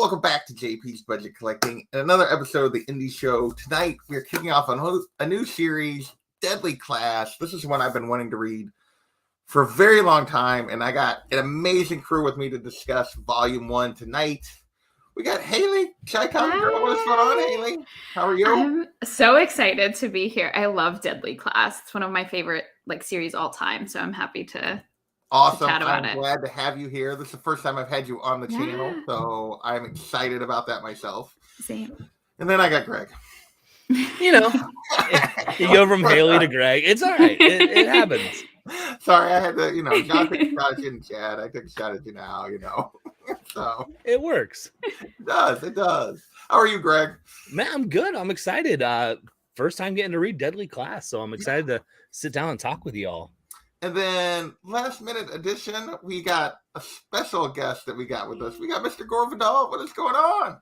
welcome back to JP's Budget Collecting and another episode of the Indie Show. Tonight, we're kicking off a new series, Deadly Class. This is one I've been wanting to read for a very long time, and I got an amazing crew with me to discuss Volume 1 tonight. We got Haley, Chi-Con Girl. What's going on, Haley? How are you? I'm so excited to be here. I love Deadly Class. It's one of my favorite series all time, so I'm happy to Awesome. chat about I'm glad to have you here. This is the first time I've had you on the channel, so I'm excited about that myself. Same. And then I got Greg. You know, you go from Haley to Greg. It's all right. It happens. Sorry, I had to, John took a shot at you in chat. I took a shot at you now, So it works. It does. How are you, Greg? Man, I'm good. I'm excited. First time getting to read Deadly Class, so I'm excited to sit down and talk with y'all. And then last minute edition, we got a special guest that we got with us. We got Mr. Gore Vidal. What is going on?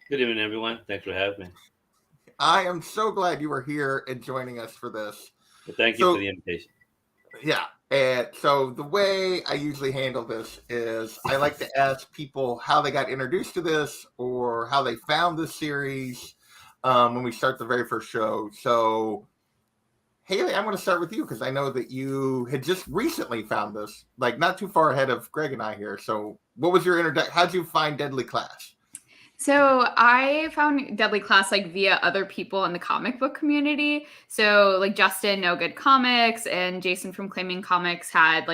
Good evening, everyone. Thanks for having me. I am so glad you were here and joining us for this. Well, thank you for the invitation. Yeah. And so the way I usually handle this is I like to ask people how they got introduced to this or how they found this series when we start the very first show. So, Haley, I'm going to start with you because I know that you had just recently found this, not too far ahead of Greg and I here. So what was your introduction? How'd you find Deadly Class? So I found Deadly Class via other people in the comic book community. So Justin, No Good Comics, and Jason from Claiming Comics had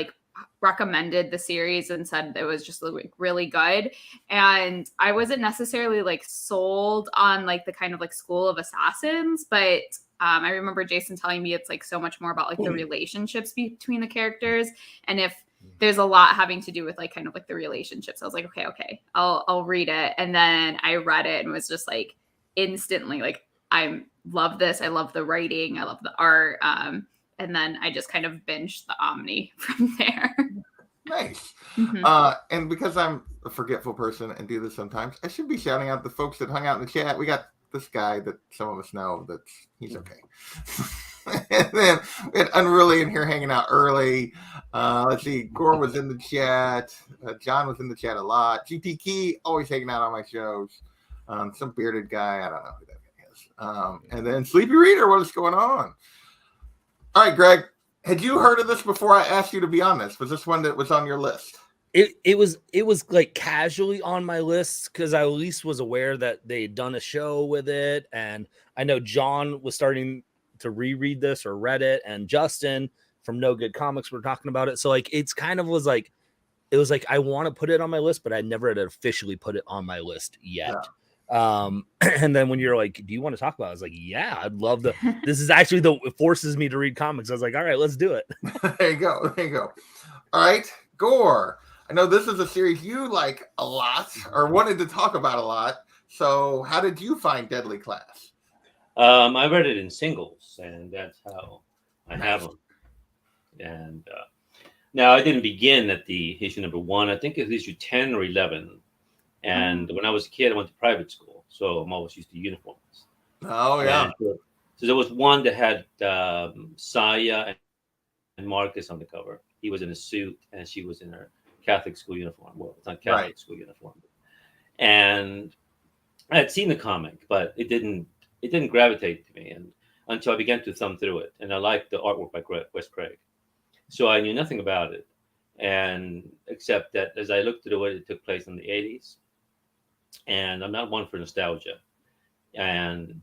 recommended the series and said it was just really good. And I wasn't necessarily sold on the kind of School of Assassins, but I remember Jason telling me it's so much more about the relationships between the characters. And if there's a lot having to do with the relationships, I was like, okay, I'll read it. And then I read it and was just instantly I love this. I love the writing. I love the art. And then I just kind of binged the Omni from there. Nice. And because I'm a forgetful person and do this sometimes, I should be shouting out the folks that hung out in the chat. We got this guy that some of us know that he's okay. And then we had Unruly in here hanging out early. Let's see, Gore was in the chat. John was in the chat a lot. GT Key always hanging out on my shows. Some bearded guy, I don't know who that guy is. And then Sleepy Reader, what is going on? All right, Greg, had you heard of this before I asked you to be on this? Was this one that was on your list? It was casually on my list because I at least was aware that they'd done a show with it, and I know John was starting to reread this or read it, and Justin from No Good Comics were talking about it. So it's kind of was it was I want to put it on my list, but I never had officially put it on my list yet. Yeah. And then when you're do you want to talk about it? I was yeah, I'd love this is actually it forces me to read comics. I was all right, let's do it. There you go. All right, Gore. I know this is a series you like a lot or wanted to talk about a lot. So how did you find Deadly Class? I read it in singles, and that's how I have them. And now I didn't begin at the issue number 1. I think it's issue 10 or 11. And when I was a kid, I went to private school, so I'm always used to uniforms. Oh, yeah. So there was one that had Saya and Marcus on the cover. He was in a suit, and she was in her Catholic school uniform. Well, it's not Catholic school uniform. And I had seen the comic, but it didn't gravitate to me, and until I began to thumb through it, and I liked the artwork by Wes Craig. So I knew nothing about it, and except that as I looked at the way it took place in the 80s, and I'm not one for nostalgia,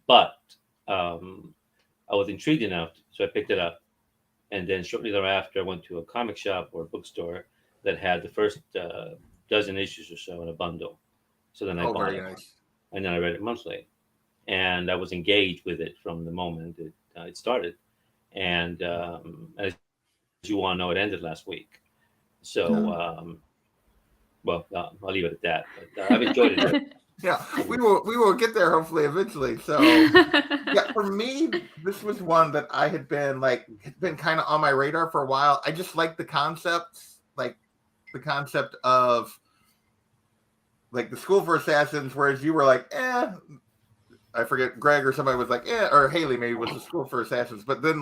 but I was intrigued enough, so I picked it up, and then shortly thereafter I went to a comic shop or a bookstore that had the first dozen issues or so in a bundle. So then I bought it, and then I read it monthly. And I was engaged with it from the moment it started. And as you all know, it ended last week. So, I'll leave it at that. But I've enjoyed it. Yeah, we will get there hopefully eventually. So, yeah, for me, this was one that I had been kind of on my radar for a while. I just like the concept, the concept of the School for Assassins, whereas you were I forget, Greg or somebody was or Haley maybe was the School for Assassins, but then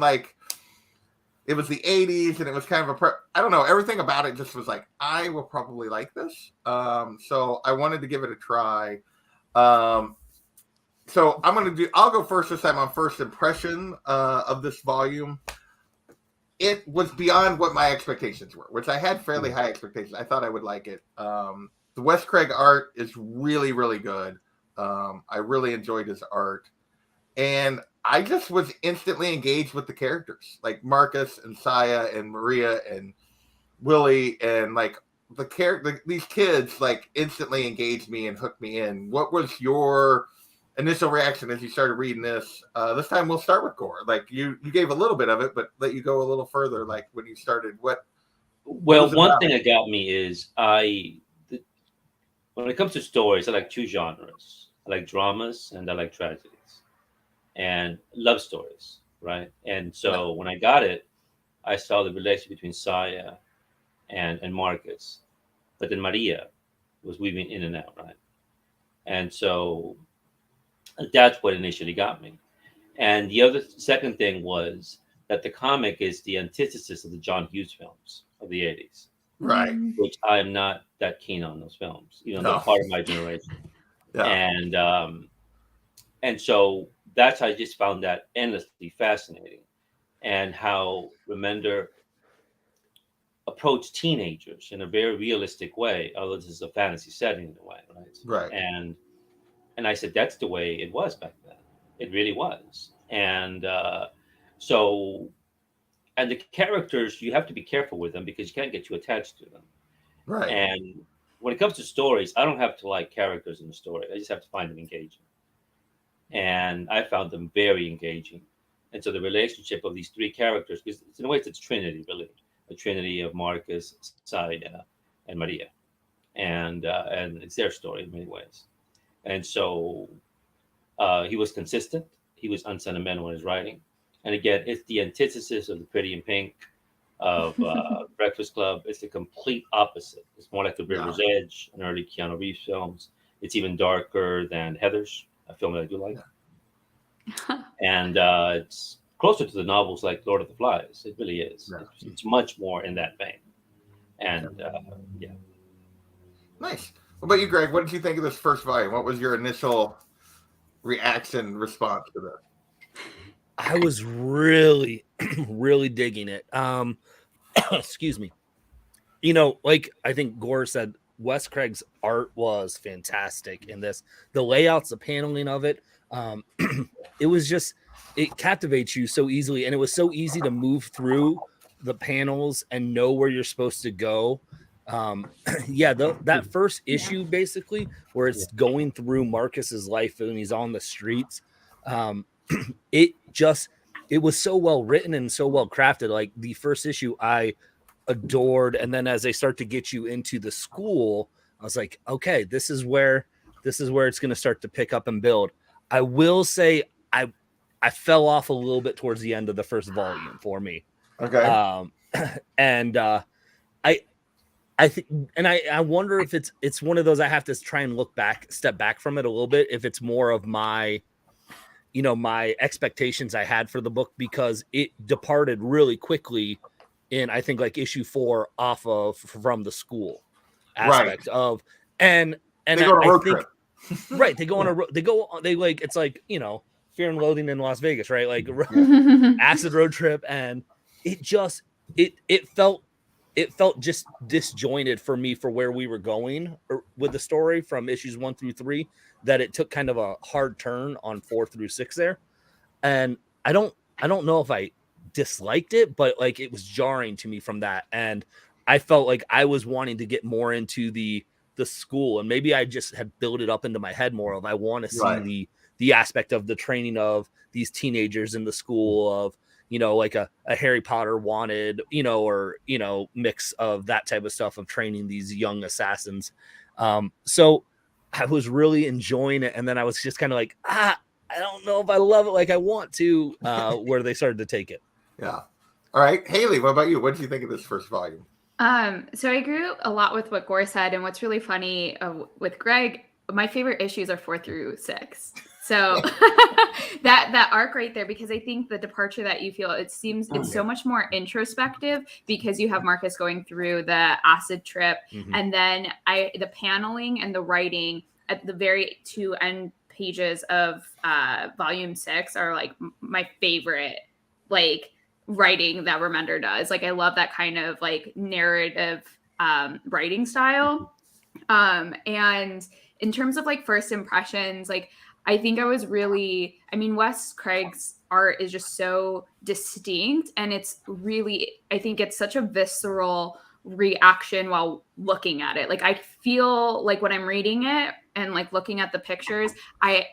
it was the 80s and it was kind of I don't know, everything about it just was like, I will probably like this. So I wanted to give it a try. So I'll go first this time on first impression of this volume. It was beyond what my expectations were, which I had fairly high expectations. I thought I would like it. The Wes Craig art is really, really good. I really enjoyed his art. And I just was instantly engaged with the characters, like Marcus and Saya and Maria and Willie, and like these kids like instantly engaged me and hooked me in. What was your initial reaction as you started reading this? This time we'll start with Gore. Like you gave a little bit of it, but let you go a little further. Like when you started, Well, one thing that got me is when it comes to stories, I like two genres. I like dramas and I like tragedies and love stories, right? And so when I got it, I saw the relationship between Saya and Marcus, but then Maria was weaving in and out, right? And so that's what initially got me. And the second thing was that the comic is the antithesis of the John Hughes films of the 80s. Right. Which I'm not that keen on those films, they're part of my generation. Yeah. And so that's, I just found that endlessly fascinating, and how Remender approached teenagers in a very realistic way, although this is a fantasy setting in a way, right? Right. And I said, that's the way it was back then. It really was. And so the characters, you have to be careful with them because you can't get too attached to them. Right. And when it comes to stories, I don't have to like characters in the story. I just have to find them engaging. And I found them very engaging. And so the relationship of these three characters, because in a way it's Trinity, really. A trinity of Marcus, Saya, and Maria. And it's their story in many ways. And so he was consistent. He was unsentimental in his writing. And again, it's the antithesis of the Pretty in Pink, of Breakfast Club. It's the complete opposite. It's more like The River's Edge, an early Keanu Reeves films. It's even darker than Heathers, a film that I do like. And it's closer to the novels like Lord of the Flies. It really is. It's much more in that vein. And yeah. Nice. What about you, Greg? What did you think of this first volume? What was your initial reaction, response to this? I was really, really digging it. Excuse me. Like I think Gore said, Wes Craig's art was fantastic in this. The layouts, the paneling of it, it was just, it captivates you so easily, and it was so easy to move through the panels and know where you're supposed to go. That first issue, basically, where it's going through Marcus's life and he's on the streets, it was so well written and so well crafted. Like the first issue I adored, and then as they start to get you into the school, I was like, okay, this is where it's going to start to pick up and build. I will say I fell off a little bit towards the end of the first volume for me. Okay. And I think, and I wonder if it's one of those, I have to try and step back from it a little bit, if it's more of my, my expectations I had for the book, because it departed really quickly in, I think, like issue 4 from the school aspect of, and they go on a road trip. Right. They go on it's like, Fear and Loathing in Las Vegas, right? Like acid road trip. And it just, it felt just disjointed for me for where we were going with the story from issues 1 through 3, that it took kind of a hard turn on 4 through 6 there. And I don't know if I disliked it, but like it was jarring to me from that. And I felt like I was wanting to get more into the school, and maybe I just had built it up into my head more of, I want to see the aspect of the training of these teenagers in the school of, like a Harry Potter wanted, or, mix of that type of stuff of training these young assassins. So I was really enjoying it. And then I was just kind of like, I don't know if I love it like I want to, where they started to take it. Yeah. All right. Haley, what about you? What did you think of this first volume? So I agree a lot with what Gore said. And what's really funny with Greg, my favorite issues are 4 through 6. So that arc right there, because I think the departure that you feel, it seems it's so much more introspective because you have Marcus going through the acid trip, and then the paneling and the writing at the very two end pages of volume 6 are like my favorite like writing that Remender does. Like I love that kind of like narrative writing style. And in terms of like first impressions, like I think I mean, Wes Craig's art is just so distinct, and it's really, I think it's such a visceral reaction while looking at it. Like I feel like when I'm reading it and like looking at the pictures, I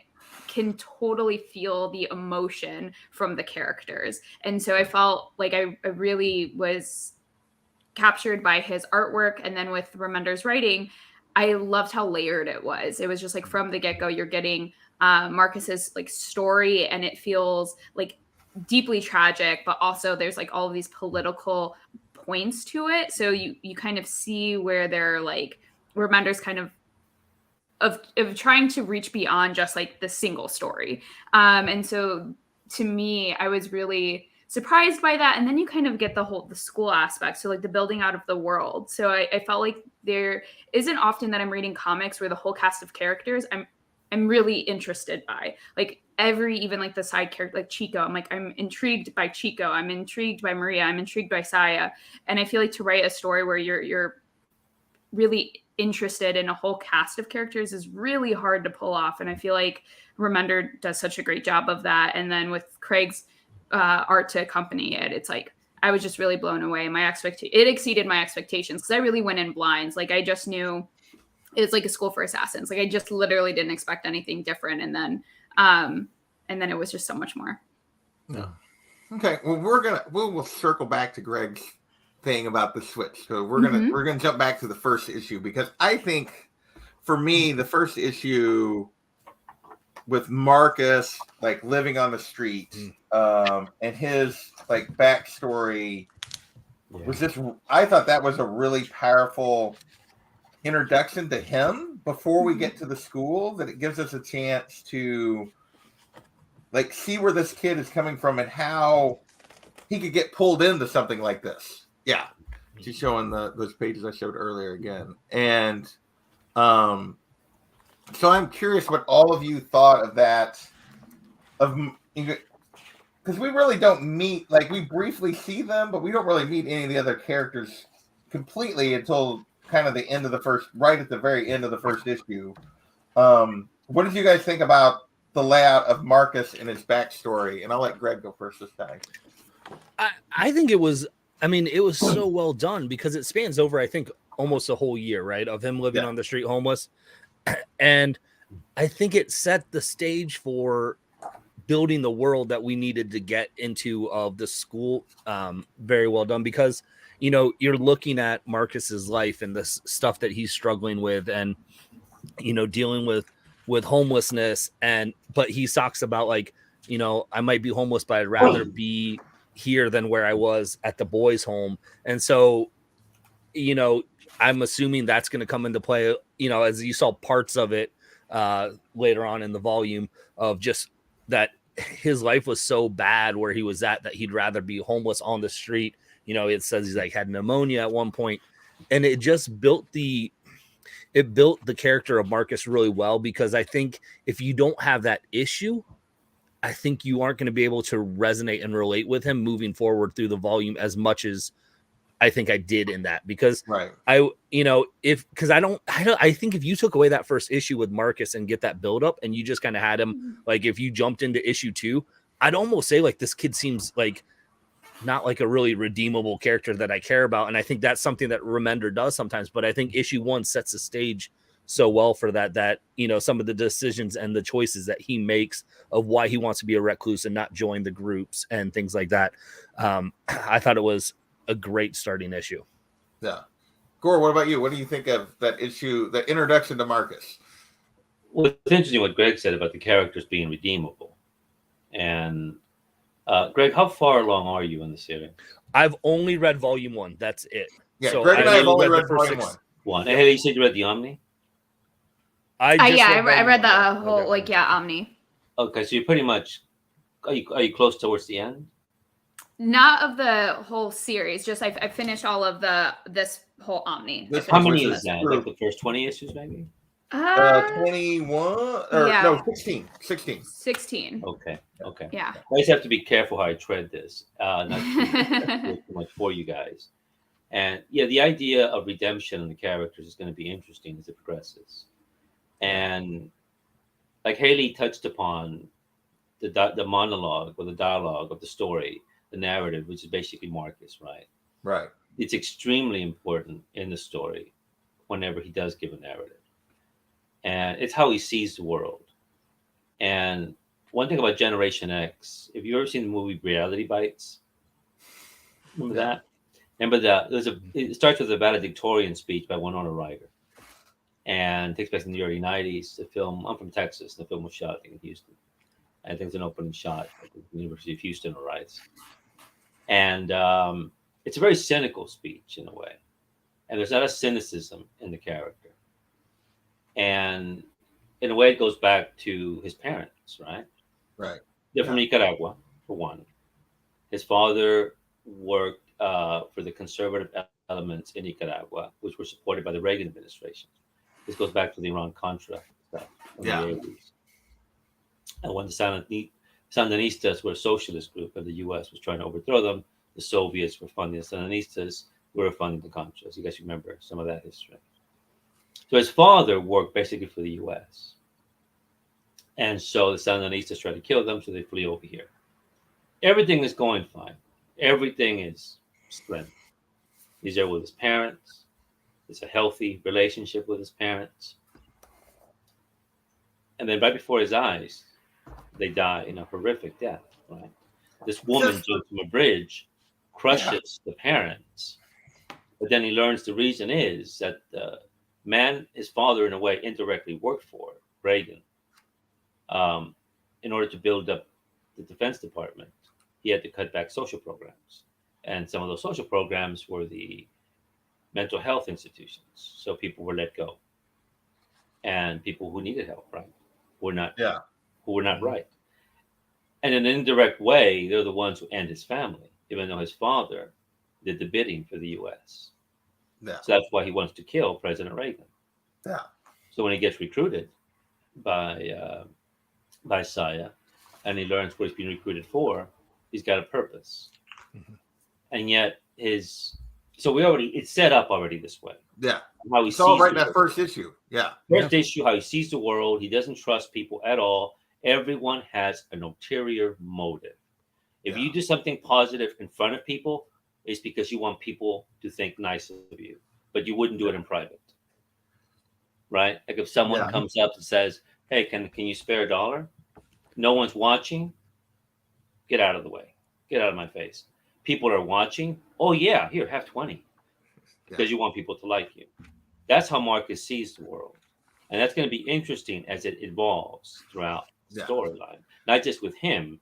can totally feel the emotion from the characters. And so I felt like I really was captured by his artwork. And then with Remender's writing, I loved how layered it was. It was just like from the get-go, you're getting Marcus's like story, and it feels like deeply tragic, but also there's like all of these political points to it. So you kind of see where they're like Remender's kind of trying to reach beyond just like the single story. And so to me, I was really surprised by that. And then you kind of get the school aspect. So like the building out of the world. So I felt like there isn't often that I'm reading comics where the whole cast of characters I'm really interested by. Like even like the side character, like Chico, I'm intrigued by Chico. I'm intrigued by Maria. I'm intrigued by Saya. And I feel like to write a story where you're really interested in a whole cast of characters is really hard to pull off. And I feel like Remender does such a great job of that. And then with Craig's art to accompany it, it's like I was just really blown away. It exceeded my expectations because I really went in blinds. Like I just knew it's like a school for assassins. Like I just literally didn't expect anything different. And then it was just so much more. No. Okay. Well, we'll circle back to Greg's thing about the switch. So we're gonna jump back to the first issue, because I think for me the first issue with Marcus like living on the street and his like backstory was just, I thought that was a really powerful introduction to him before we get to the school, that it gives us a chance to like see where this kid is coming from and how he could get pulled into something like this. Yeah. She's showing those pages I showed earlier again. And so I'm curious what all of you thought of that, because we really don't meet, like we briefly see them, but we don't really meet any of the other characters completely until kind of the end of right at the very end of the first issue. What did you guys think about the layout of Marcus and his backstory? And I'll let Greg go first this time. I think it was so well done because it spans over, I think, almost a whole year, right? Of him living on the street homeless. And I think it set the stage for building the world that we needed to get into of the school. Very well done, because, you know, you're looking at Marcus's life and the stuff that he's struggling with and, you know, dealing with homelessness. But he talks about like, you know, I might be homeless, but I'd rather be here than where I was at the boys' home. And so, you know, I'm assuming that's going to come into play, you know, as you saw parts of it later on in the volume, of just that his life was so bad where he was at that he'd rather be homeless on the street. You know, it says he's like had pneumonia at one point, and it just built the character of Marcus really well, because I think if you don't have that issue, I think you aren't going to be able to resonate and relate with him moving forward through the volume as much as I think I did in that, because I think if you took away that first issue with Marcus and get that build up and you just kind of had him, like if you jumped into issue 2, I'd almost say like this kid seems like not like a really redeemable character that I care about. And I think that's something that Remender does sometimes, but I think issue 1 sets the stage so well for that, you know, some of the decisions and the choices that he makes of why he wants to be a recluse and not join the groups and things like that. I thought it was a great starting issue. Yeah. Gore, what about you? What do you think of that issue, the introduction to Marcus? Well, it's interesting what Greg said about the characters being redeemable. And Greg, how far along are you in the series? I've only read volume 1. That's it. Yeah, so Greg and I have only read volume 1. And you said you read the Omni? I read the whole, Omni. Okay, so you're pretty much. Are you close towards the end? Not of the whole series. Just I finished all of this whole Omni. This How one, many which is is that? Like group the first 20 issues, maybe? 21 or Yeah. no 16. 16. Okay. Okay. Yeah. I just have to be careful how I tread this, not to do too much for you guys. And yeah, the idea of redemption in the characters is going to be interesting as it progresses. And like Haley touched upon the monologue or the dialogue of the story, the narrative, which is basically Marcus, right? Right. It's extremely important in the story whenever he does give a narrative. And it's how he sees the world. And one thing about Generation X, if you've ever seen the movie Reality Bites, remember that? Remember that it starts with a valedictorian speech by Winona Ryder, and takes place in the early '90s. The film, I'm from Texas. The film was shot, I think, in Houston. I think it's an opening shot at the University of Houston or Rice, and it's a very cynical speech in a way, and there's not a cynicism in the character, and in a way, it goes back to his parents, right? Right. They're from Nicaragua, for one. His father worked for the conservative elements in Nicaragua, which were supported by the Reagan administration. This goes back to the Iran-Contra stuff in the 80s. And when the Sandinistas were a socialist group and the U.S. was trying to overthrow them, the Soviets were funding the Sandinistas, we were funding the Contras. You guys remember some of that history. So his father worked basically for the U.S. And so the Sandinistas tried to kill them, so they flee over here. Everything is going fine. Everything is splendid. He's there with his parents. It's a healthy relationship with his parents. And then right before his eyes, they die in a horrific death, right? This woman jumps from a bridge, crushes the parents. But then he learns the reason is that the man his father, in a way, indirectly worked for, Reagan, in order to build up the Defense Department, he had to cut back social programs. And some of those social programs were the mental health institutions. So people were let go. And people who needed help, right, were not right. And in an indirect way, they're the ones who end his family, even though his father did the bidding for the U.S. Yeah. So that's why he wants to kill President Reagan. Yeah. So when he gets recruited by Saya, and he learns what he's being recruited for, he's got a purpose. Mm-hmm. And yet it's set up already this way. Yeah. How he it's all right in that world. first issue. Yeah. First issue, how he sees the world. He doesn't trust people at all. Everyone has an ulterior motive. If you do something positive in front of people, it's because you want people to think nice of you, but you wouldn't do it in private. Right? Like if someone comes up and says, "Hey, can you spare $1?" No one's watching. Get out of the way. Get out of my face. People are watching. Oh yeah, here, have 20. Because you want people to like you. That's how Marcus sees the world. And that's going to be interesting as it evolves throughout the storyline. Not just with him,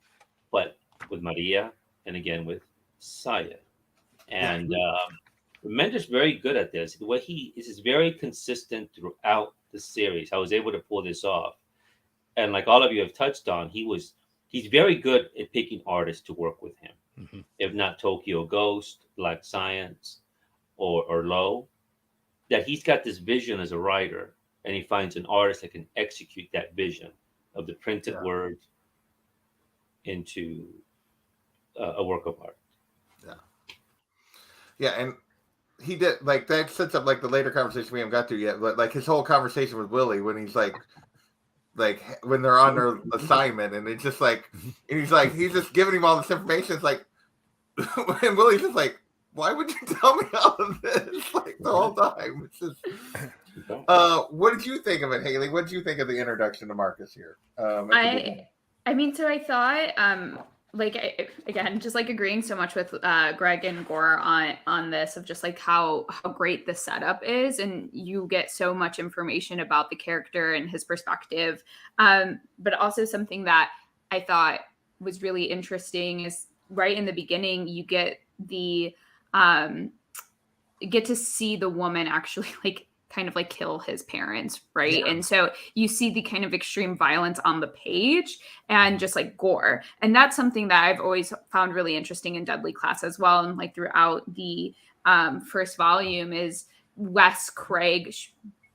but with Maria and again with Saya. And Mender's very good at this. The way this is very consistent throughout the series. I was able to pull this off. And like all of you have touched on, he's very good at picking artists to work with him. Mm-hmm. If not Tokyo Ghost, Black Science, or Low, that he's got this vision as a writer, and he finds an artist that can execute that vision of the printed word into a work of art. Yeah, and he did like that sets up like the later conversation we haven't got to yet, but like his whole conversation with Willie when he's like when they're on their assignment, and it's just like, and he's just giving him all this information. It's like, and Willie's just like, why would you tell me all of this like the whole time? It's just. What did you think of it, Haley? What did you think of the introduction to Marcus here? I mean, so I thought, again, just like agreeing so much with Greg and Gore on this of just like how great the setup is, and you get so much information about the character and his perspective. But also something that I thought was really interesting is right in the beginning, you get to see the woman actually like kind of like kill his parents, right? Yeah. And so you see the kind of extreme violence on the page and just like gore. And that's something that I've always found really interesting in Deadly Class as well. And like throughout the first volume is Wes Craig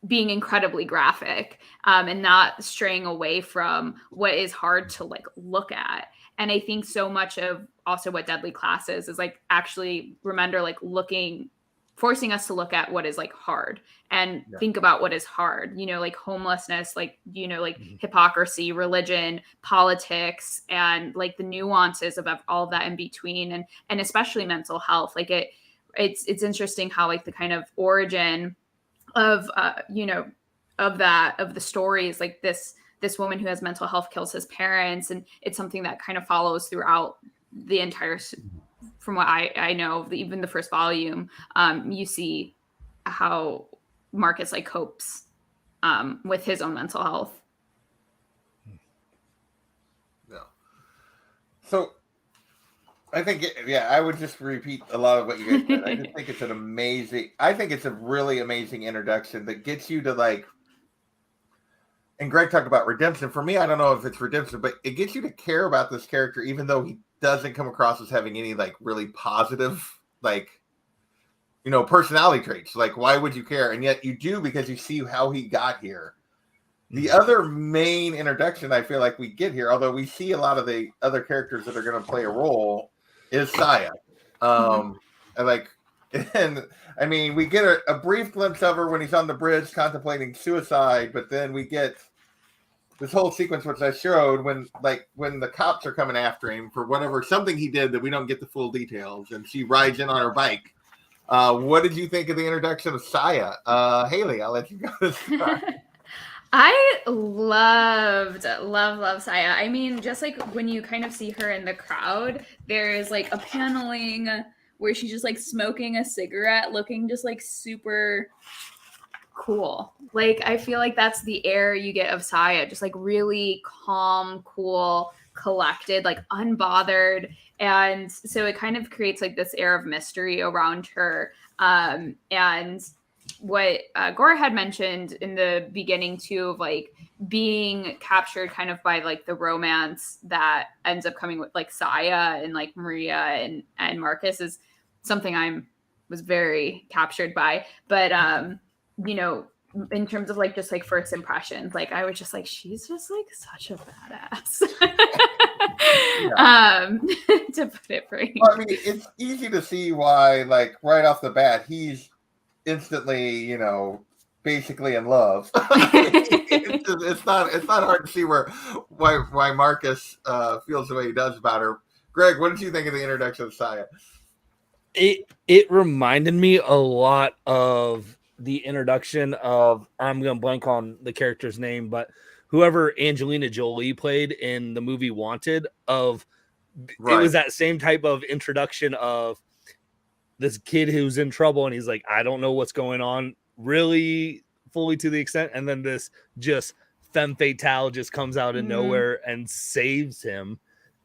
being incredibly graphic and not straying away from what is hard to like look at. And I think so much of also what Deadly Class is like actually remember like forcing us to look at what is like hard and think about what is hard, you know, like homelessness, like, you know, like hypocrisy, religion, politics, and like the nuances of all of that in between, and especially mental health. Like it's interesting how like the kind of origin of you know, of the stories, like this woman who has mental health kills his parents, and it's something that kind of follows throughout the entire, from what I know, even the first volume. You see how Marcus like copes with his own mental health. Yeah. So I think, I would just repeat a lot of what you guys said. I just think it's a really amazing introduction that gets you to like, and Greg talked about redemption. For me, I don't know if it's redemption, but it gets you to care about this character, even though he doesn't come across as having any like really positive, like, you know, personality traits. Like, why would you care? And yet you do, because you see how he got here. The other main introduction I feel like we get here, although we see a lot of the other characters that are going to play a role, is Saya. And I mean, we get a brief glimpse of her when he's on the bridge contemplating suicide, but then we get this whole sequence, which I showed, when the cops are coming after him for something he did that we don't get the full details, and she rides in on her bike. What did you think of the introduction of Saya? Haley, I'll let you go to start. I love Saya. I mean, just like when you kind of see her in the crowd, there's like a paneling where she's just like smoking a cigarette, looking just like super cool. Like, I feel like that's the air you get of Saya, just like really calm, cool, collected, like unbothered. And so it kind of creates like this air of mystery around her. And what Gora had mentioned in the beginning too, of like being captured kind of by like the romance that ends up coming with like Saya and like Maria and Marcus, is something I was very captured by. But you know, in terms of like just like first impressions, like I was just like, she's just like such a badass. To put it briefly. Well, I mean, it's easy to see why, like right off the bat, he's instantly, you know, basically in love. it's not hard to see why Marcus feels the way he does about her. Greg, what did you think of the introduction of Saya? It reminded me a lot of the introduction of, I'm gonna blank on the character's name, but whoever Angelina Jolie played in the movie Wanted. It was that same type of introduction of this kid who's in trouble, and he's like, I don't know what's going on really fully to the extent, and then this just femme fatale just comes out of nowhere and saves him.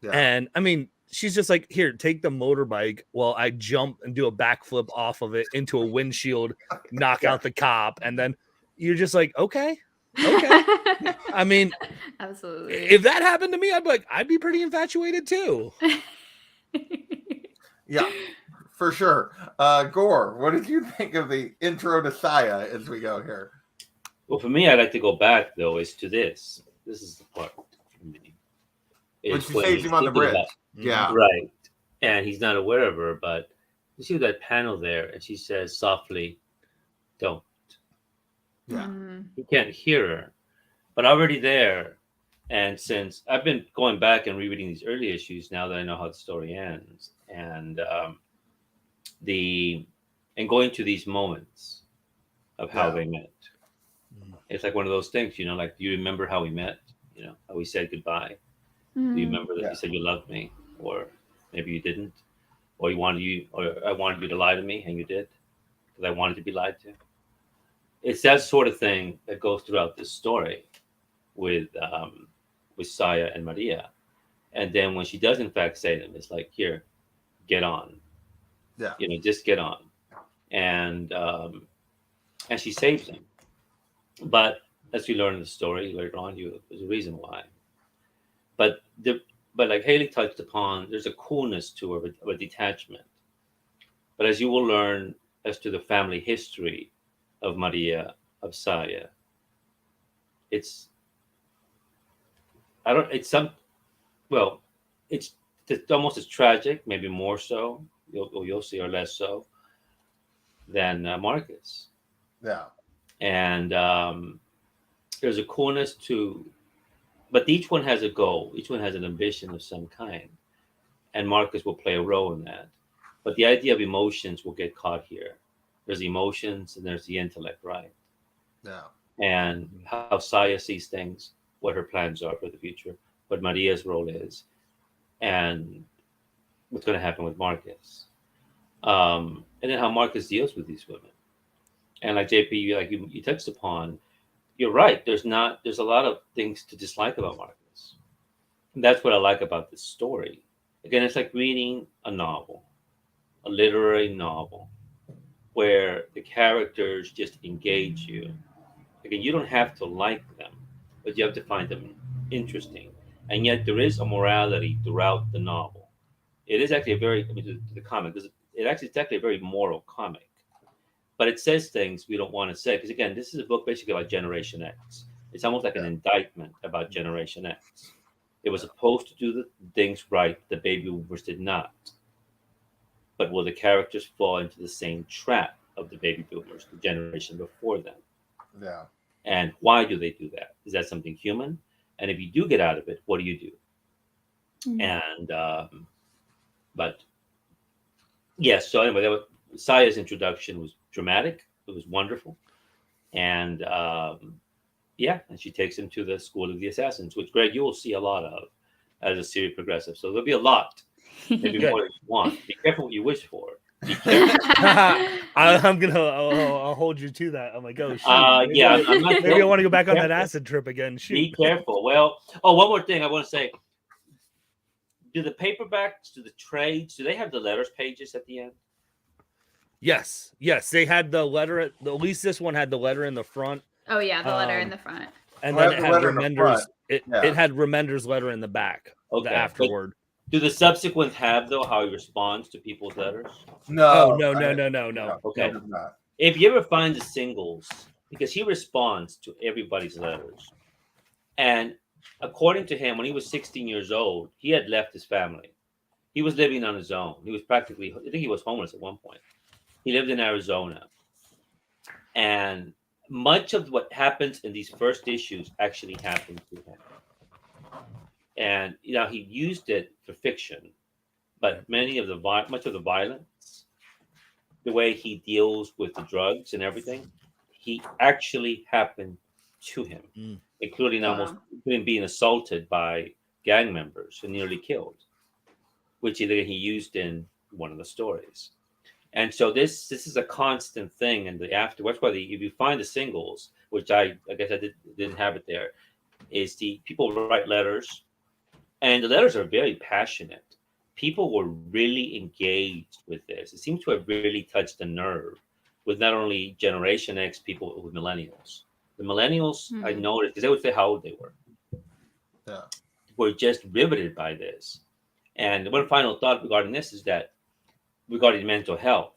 And I mean, she's just like, here, take the motorbike while I jump and do a backflip off of it into a windshield, knock out the cop, and then you're just like, okay. I mean, absolutely. If that happened to me, I'd be pretty infatuated too. Yeah, for sure. Gore, what did you think of the intro to Saya as we go here? Well, for me, I'd like to go back though, is to this. This is the part for me. When she saves him on the bridge. Yeah. Right. And he's not aware of her, but you see that panel there, and she says softly, don't. Yeah. He can't hear her. But already there, and since I've been going back and rereading these early issues now that I know how the story ends, and going to these moments of how they met. It's like one of those things, you know, like, do you remember how we met? You know, how we said goodbye? Do you remember that you said you loved me, or maybe you didn't, or I wanted you to lie to me, and you did, because I wanted to be lied to. It's that sort of thing that goes throughout this story with Saya and Maria, and then when she does in fact say them, it's like, here, get on, you know, just get on. And and she saves him. But as we learn in the story later on, there's a reason why. But like Haley touched upon, there's a coolness to her of a detachment. But as you will learn as to the family history of Maria, of Saya, it's I don't it's some well, it's almost as tragic, maybe more so. You'll see, or less so than Marcus. Yeah. And there's a coolness to, but each one has a goal. Each one has an ambition of some kind, and Marcus will play a role in that. But the idea of emotions will get caught here. There's emotions and there's the intellect, right? Yeah. And how Saya sees things, what her plans are for the future, what Maria's role is, and what's going to happen with Marcus. And then how Marcus deals with these women. And like JP, like you touched upon, you're right. There's a lot of things to dislike about Marcus. And that's what I like about this story. Again, it's like reading a novel, a literary novel, where the characters just engage you. Again, you don't have to like them, but you have to find them interesting. And yet there is a morality throughout the novel. It is actually the comic, it's actually a very moral comic. But it says things we don't want to say. Because again, this is a book basically about Generation X. It's almost like an indictment about Generation X. It was supposed to do the things right, the baby boomers did not. But will the characters fall into the same trap of the baby boomers, the generation before them? Yeah. And why do they do that? Is that something human? And if you do get out of it, what do you do? And but yes, so anyway, Saya's introduction was dramatic. It was wonderful, and and she takes him to the School of the Assassins, which Greg you will see a lot of as the series progresses. So there'll be a lot, maybe more than you want. Be careful what you wish for. Be careful. I'll hold you to that. I'm like, oh shoot. Maybe I want to go back on that acid trip again. Shoot. Be careful. Well, one more thing I want to say. Do the paperbacks, do the trades, do they have the letters pages at the end? Yes. They had the letter. At least this one had the letter in the front. Oh yeah, the letter in the front. And then it had Remender's. It had Remender's letter in the back. Okay. The afterword. Do the subsequent have though how he responds to people's letters? No. No. Okay. No. If you ever find the singles, because he responds to everybody's letters, and according to him, when he was 16 years old, he had left his family. He was living on his own. He was I think he was homeless at one point. He lived in Arizona. And much of what happens in these first issues actually happened to him. And he used it for fiction, but much of the violence, the way he deals with the drugs and everything, he actually happened to him, including being assaulted by gang members and nearly killed, which he used in one of the stories. And so this is a constant thing in the afterwards. Why if you find the singles, which I guess I didn't have it there, is the people write letters, and the letters are very passionate. People were really engaged with this. It seems to have really touched the nerve with not only Generation X people, but with millennials. The millennials, I noticed, because they would say how old they were. Yeah. Were just riveted by this. And one final thought regarding this is that regarding mental health,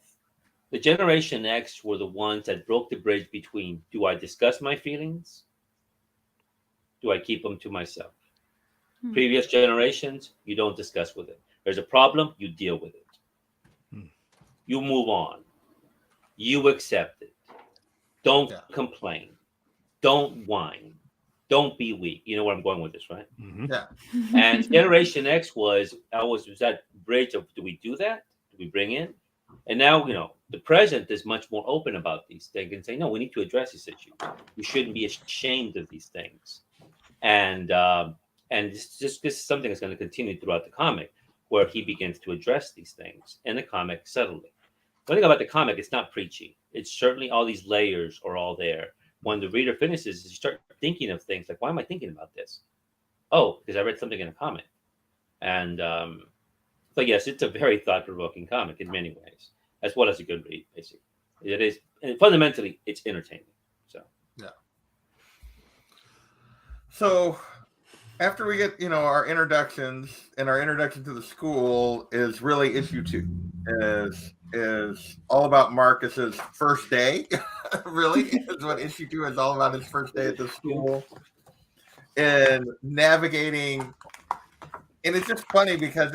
the Generation X were the ones that broke the bridge between, do I discuss my feelings? Do I keep them to myself? Previous generations, you don't discuss with it. There's a problem, you deal with it. You move on. You accept it. Don't complain. Don't whine. Don't be weak. You know where I'm going with this, right? Yeah. And Generation X was that bridge of, do we do that? Do we bring in? And now, the present is much more open about these things and say, no, we need to address these issues. We shouldn't be ashamed of these things. And this is something that's going to continue throughout the comic, where he begins to address these things in the comic subtly. One thing about the comic, it's not preachy. It's certainly all these layers are all there. When the reader finishes, you start thinking of things like, why am I thinking about this? Oh, because I read something in a comic. And so yes, it's a very thought-provoking comic in many ways, as well as a good read, basically. It is, and fundamentally, it's entertaining. So yeah. So after we get, our introductions, and our introduction to the school is really issue 2, is all about Marcus's first day. Really, is what issue 2 is all about, his first day at the school and navigating. And it's just funny because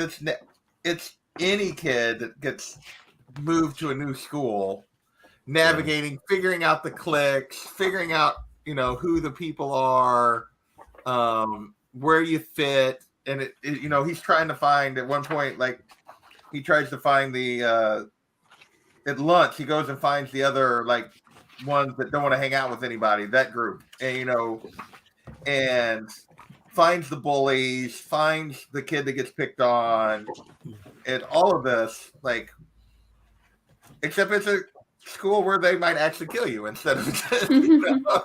it's any kid that gets moved to a new school, navigating, figuring out the cliques, figuring out, who the people are, where you fit. And he's trying to find, at one point, like, he tries to find the at lunch, he goes and finds the other, like, ones that don't want to hang out with anybody, that group, and and finds the bullies, finds the kid that gets picked on, and all of this, like, except it's a school where they might actually kill you instead of just,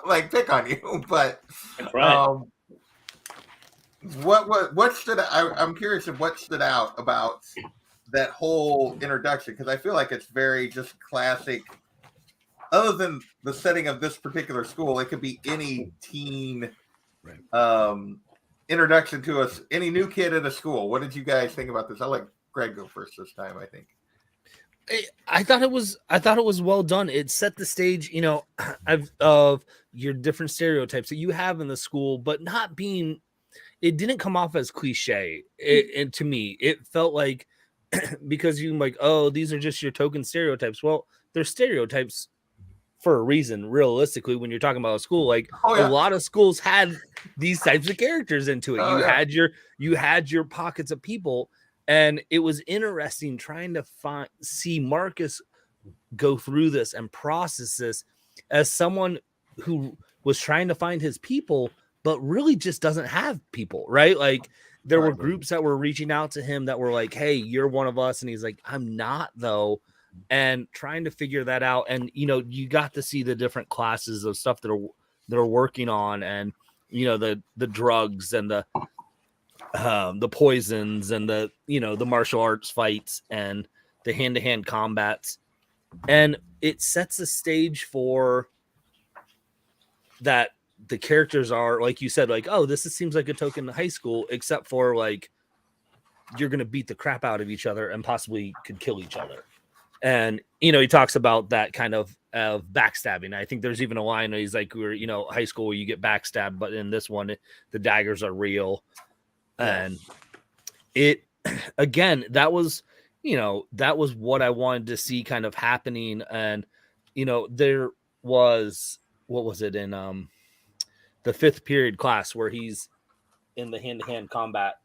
like, pick on you. But right. What stood out? I'm curious of what stood out about that whole introduction, because I feel like it's very just classic. Other than the setting of this particular school, it could be any teen introduction to us, any new kid in a school. What did you guys think about this? I'll let Greg go first this time, I think. I thought it was well done. It set the stage, of your different stereotypes that you have in the school, but not being. It didn't come off as cliche. And to me, it felt like, because you're like, oh, these are just your token stereotypes. Well, they're stereotypes for a reason. Realistically, when you're talking about a school, like a lot of schools had these types of characters into it. You had your pockets of people, and it was interesting trying to see Marcus go through this and process this as someone who was trying to find his people, but really just doesn't have people, right? Like, there were groups that were reaching out to him that were like, hey, you're one of us. And he's like, I'm not, though. And trying to figure that out. And, you got to see the different classes of stuff that are working on, and, the drugs and the poisons and the martial arts fights and the hand-to-hand combats. And it sets the stage for that. The characters are, like you said, like, oh, seems like a token high school, except for, like, you're going to beat the crap out of each other and possibly could kill each other. And, he talks about that kind of backstabbing. I think there's even a line where he's like, we're, high school where you get backstabbed, but in this one, the daggers are real. And it, again, that was what I wanted to see kind of happening. And, there was, what was it in, the 5th period class where he's in the hand-to-hand combat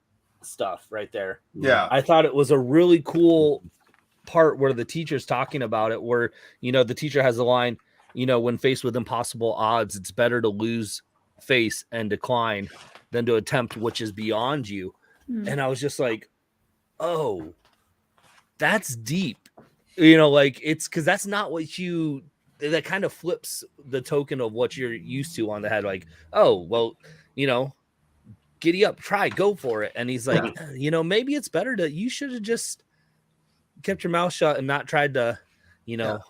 stuff right there. Yeah. I thought it was a really cool part where the teacher's talking about it, where, the teacher has a line, when faced with impossible odds, it's better to lose face and decline than to attempt which is beyond you. And I was just like, oh, that's deep. Like, it's because that's not what that kind of flips the token of what you're used to on the head. Like, oh, well, giddy up, go for it. And he's like, maybe it's better you should have just kept your mouth shut and not tried to,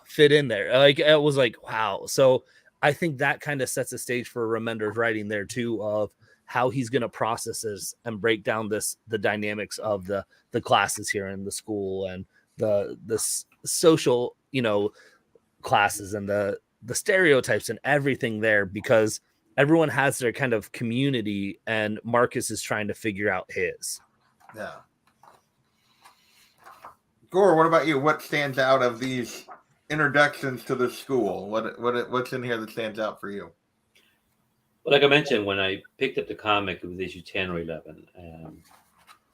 fit in there. Like, it was like, wow. So I think that kind of sets the stage for Remender's writing there too, of how he's going to process this and break down the dynamics of the classes here in the school, and the social, classes, and the stereotypes and everything there, because everyone has their kind of community, and Marcus is trying to figure out his. Yeah. Gore, what about you? What stands out of these introductions to the school? What's in here that stands out for you? Well, like I mentioned, when I picked up the comic, it was issue 10 or 11.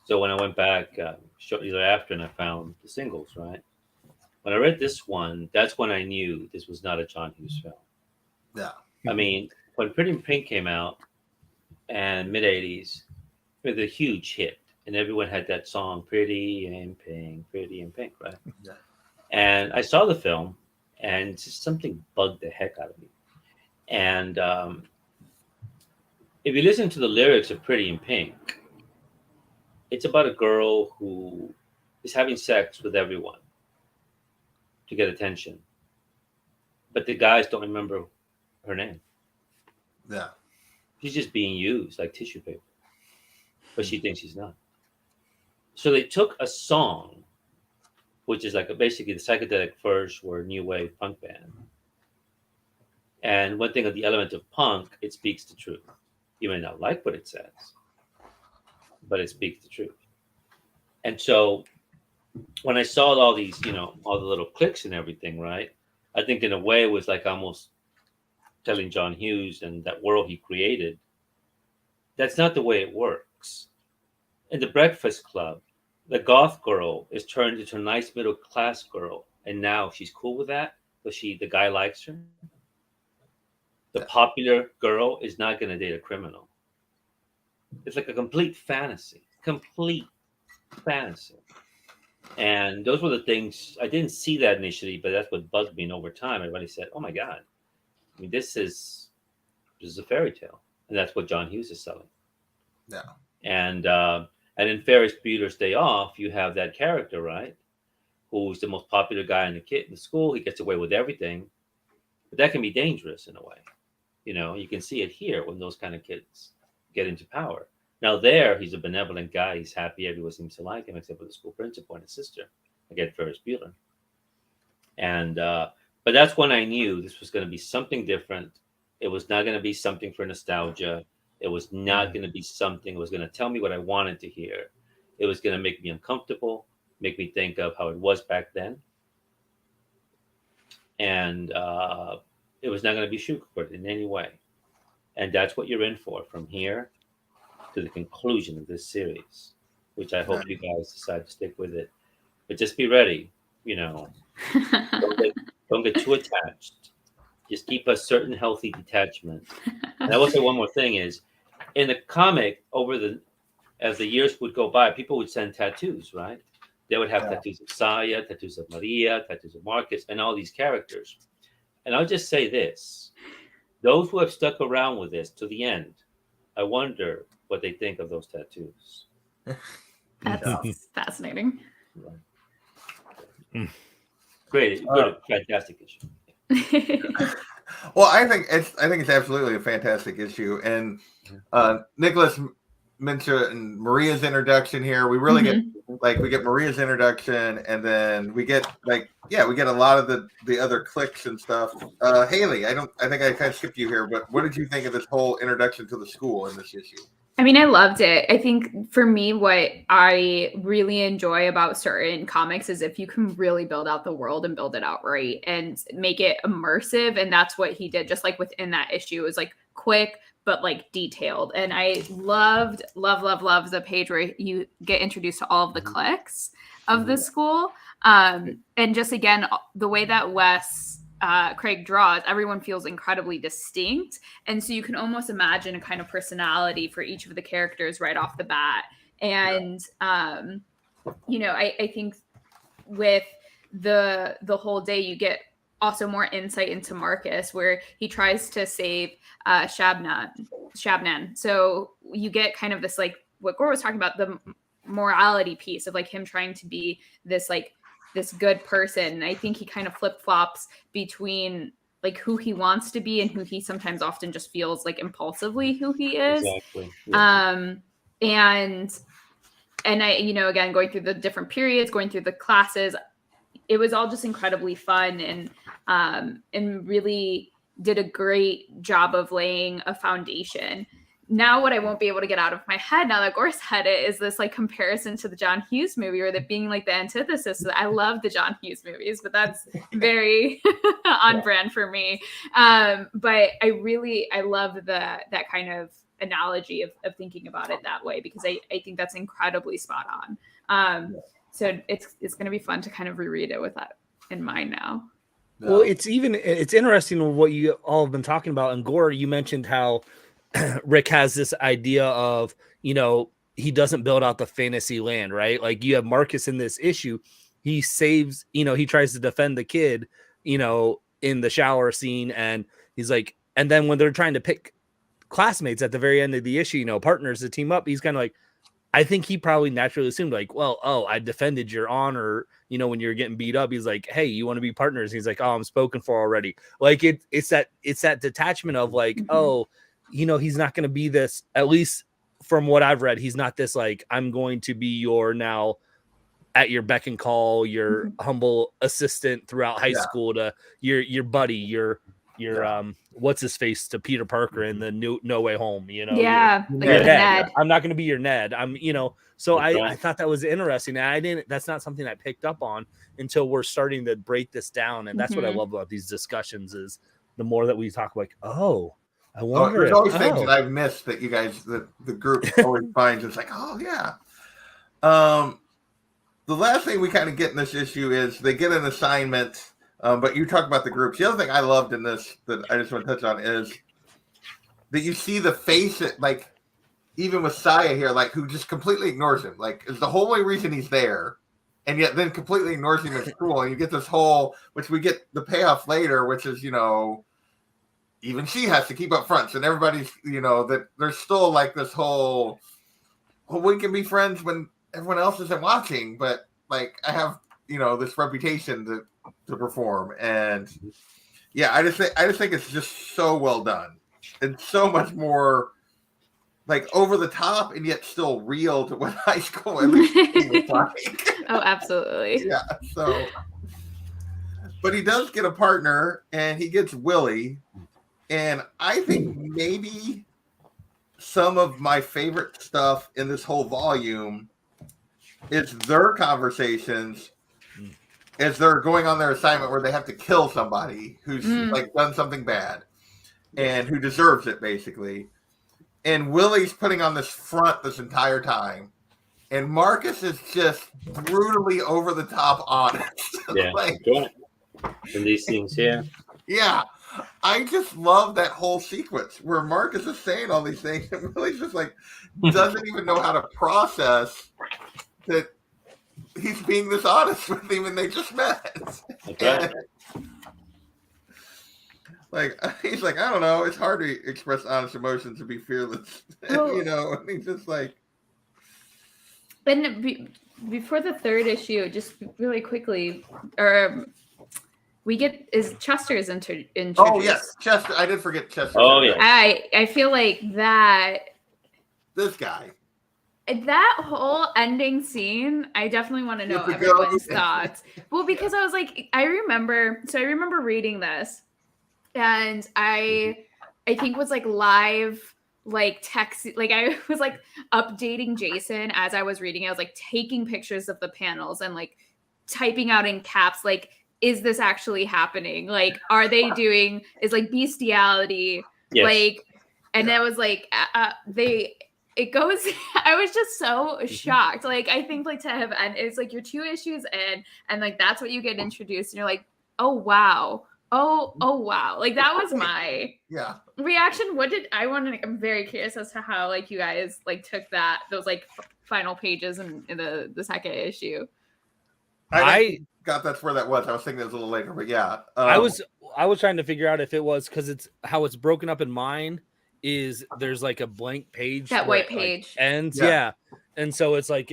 So when I went back shortly thereafter, and I found the singles, right? When I read this one, that's when I knew this was not a John Hughes film. Yeah. I mean, when Pretty in Pink came out, and mid-'80s, it was a huge hit. And everyone had that song, Pretty in Pink, right? Yeah. And I saw the film, and just something bugged the heck out of me. And if you listen to the lyrics of Pretty in Pink, it's about a girl who is having sex with everyone to get attention. but the guys don't remember her name. Yeah. She's just being used like tissue paper, but she thinks she's not. So they took a song, which is like basically the psychedelic Furs were a new wave punk band. And one thing of the element of punk, it speaks the truth. You may not like what it says, but it speaks the truth. And so when I saw all these, all the little clicks and everything, right? I think in a way it was like almost telling John Hughes and that world he created, that's not the way it works. In the Breakfast Club, the goth girl is turned into a nice middle class girl, and now she's cool with that, but the guy likes her. The popular girl is not going to date a criminal. It's like a complete fantasy. And those were the things I didn't see that initially, but that's what bugged me. And over time, everybody said, "Oh my God, I mean, this is a fairy tale," and that's what John Hughes is selling. Yeah. And in Ferris Bueller's Day Off, you have that character, right, who's the most popular guy in the school. He gets away with everything, but that can be dangerous in a way. You can see it here when those kind of kids get into power. Now there, he's a benevolent guy. He's happy. Everyone seems to like him, except for the school principal and his sister. Again, Ferris Bueller. And but that's when I knew this was going to be something different. It was not going to be something for nostalgia. It was not going to be something that was going to tell me what I wanted to hear. It was going to make me uncomfortable, make me think of how it was back then. And it was not going to be sugarcoated in any way. And that's what you're in for from here to the conclusion of this series, which I hope you guys decide to stick with it. But just be ready, don't get too attached. Just keep a certain healthy detachment. And I will say one more thing is, in the comic, as the years would go by, people would send tattoos, right? They would have tattoos of Saya, tattoos of Maria, tattoos of Marcus, and all these characters. And I'll just say this. Those who have stuck around with this to the end, I wonder what they think of those tattoos. That's fascinating. Right. Great, good, fantastic issue. Well, I think it's absolutely a fantastic issue, and Nicholas mentioned Maria's introduction here. We really get we get Maria's introduction, and then we get we get a lot of the other cliques and stuff. Haley, I think I kind of skipped you here, but what did you think of this whole introduction to the school in this issue? I mean, I loved it. I think for me, what I really enjoy about certain comics is if you can really build out the world and build it out right and make it immersive. And that's what he did. Just like within that issue, it was like quick, but like detailed. And I love the page where you get introduced to all of the cliques of the school. And just again, the way that Wes Craig draws, everyone feels incredibly distinct. And so you can almost imagine a kind of personality for each of the characters right off the bat. And, I think with the whole day, you get also more insight into Marcus, where he tries to save Shabnan. So you get kind of this, like what Gore was talking about, the morality piece of like him trying to be this good person. I think he kind of flip-flops between like who he wants to be and who he sometimes often just feels like impulsively who he is. Exactly. Yeah. And I, again, going through the different periods, going through the classes, it was all just incredibly fun and really did a great job of laying a foundation. Now what I won't be able to get out of my head now that Gore said it is this like comparison to the John Hughes movie, or that being like the antithesis. I love the John Hughes movies, but that's very on brand for me. But I love that kind of analogy of thinking about it that way, because I think that's incredibly spot on. So it's going to be fun to kind of reread it with that in mind now. Well, it's interesting what you all have been talking about. And Gore, you mentioned how Rick has this idea of, he doesn't build out the fantasy land, right? Like you have Marcus in this issue. He saves, he tries to defend the kid, in the shower scene. And he's like, and then when they're trying to pick classmates at the very end of the issue, partners to team up, he's kind of like, I think he probably naturally assumed like, well, oh, I defended your honor, when you're getting beat up. He's like, hey, you want to be partners? He's like, oh, I'm spoken for already. Like it's that detachment of like, oh, he's not going to be this, at least from what I've read, he's not this like, I'm going to be your now at your beck and call, your humble assistant throughout high school to your buddy, your what's his face to Peter Parker in the No Way Home, like your Ned. I'm not going to be your Ned. So I thought that was interesting. And that's not something I picked up on until we're starting to break this down. And that's what I love about these discussions is the more that we talk like, oh, I wonder. There's always things that I've missed that you guys, the group always finds. It's like, oh yeah. The last thing we kind of get in this issue is they get an assignment, but you talk about the groups. The other thing I loved in this that I just want to touch on is that you see the face, like even with Saya here, like who just completely ignores him, like is the whole only reason he's there, and yet then completely ignores him at school. And you get this whole, which we get the payoff later, which is even she has to keep up front, and everybody's that there's still like this whole, well, we can be friends when everyone else isn't watching, but like I have this reputation to perform, and I just think it's just so well done and so much more like over the top and yet still real to what high school at least was like. Oh, absolutely. Yeah. So, but he does get a partner, and he gets Willie, and I think maybe some of my favorite stuff in this whole volume is their conversations as they're going on their assignment where they have to kill somebody who's like done something bad and who deserves it basically. And Willie's putting on this front this entire time. And Marcus is just brutally over the top honest. Yeah. In these scenes here. Yeah. I just love that whole sequence where Marcus is saying all these things and Willie's just like doesn't even know how to process that he's being this honest with him and they just met. Okay. Like he's like, I don't know, it's hard to express honest emotions and be fearless. And he's just like. And before the third issue, just really quickly, we get Chester's introduced. Oh yes, Chester. I did forget Chester. Oh yeah. I feel like that. This guy. That whole ending scene, I definitely want to know everyone's thoughts. Well, because I was like, I remember reading this, and I think was like live, like text, like I was like updating Jason as I was reading. I was like taking pictures of the panels and like typing out in caps, like, is this actually happening? Like, are they doing is like bestiality? Yes. Like, and it was like it goes. I was just so shocked. Like, I think like to have, and it's like you're 2 issues in, and like that's what you get introduced, and you're like, oh wow, oh wow. Like that was my reaction. What did I want to? I'm very curious as to how like you guys like took those like final pages in the second issue. I got that's where that was. I was thinking it was a little later, but yeah. I was trying to figure out if it was because it's how it's broken up in mine. Is there's like a blank page that white page like, ends and so it's like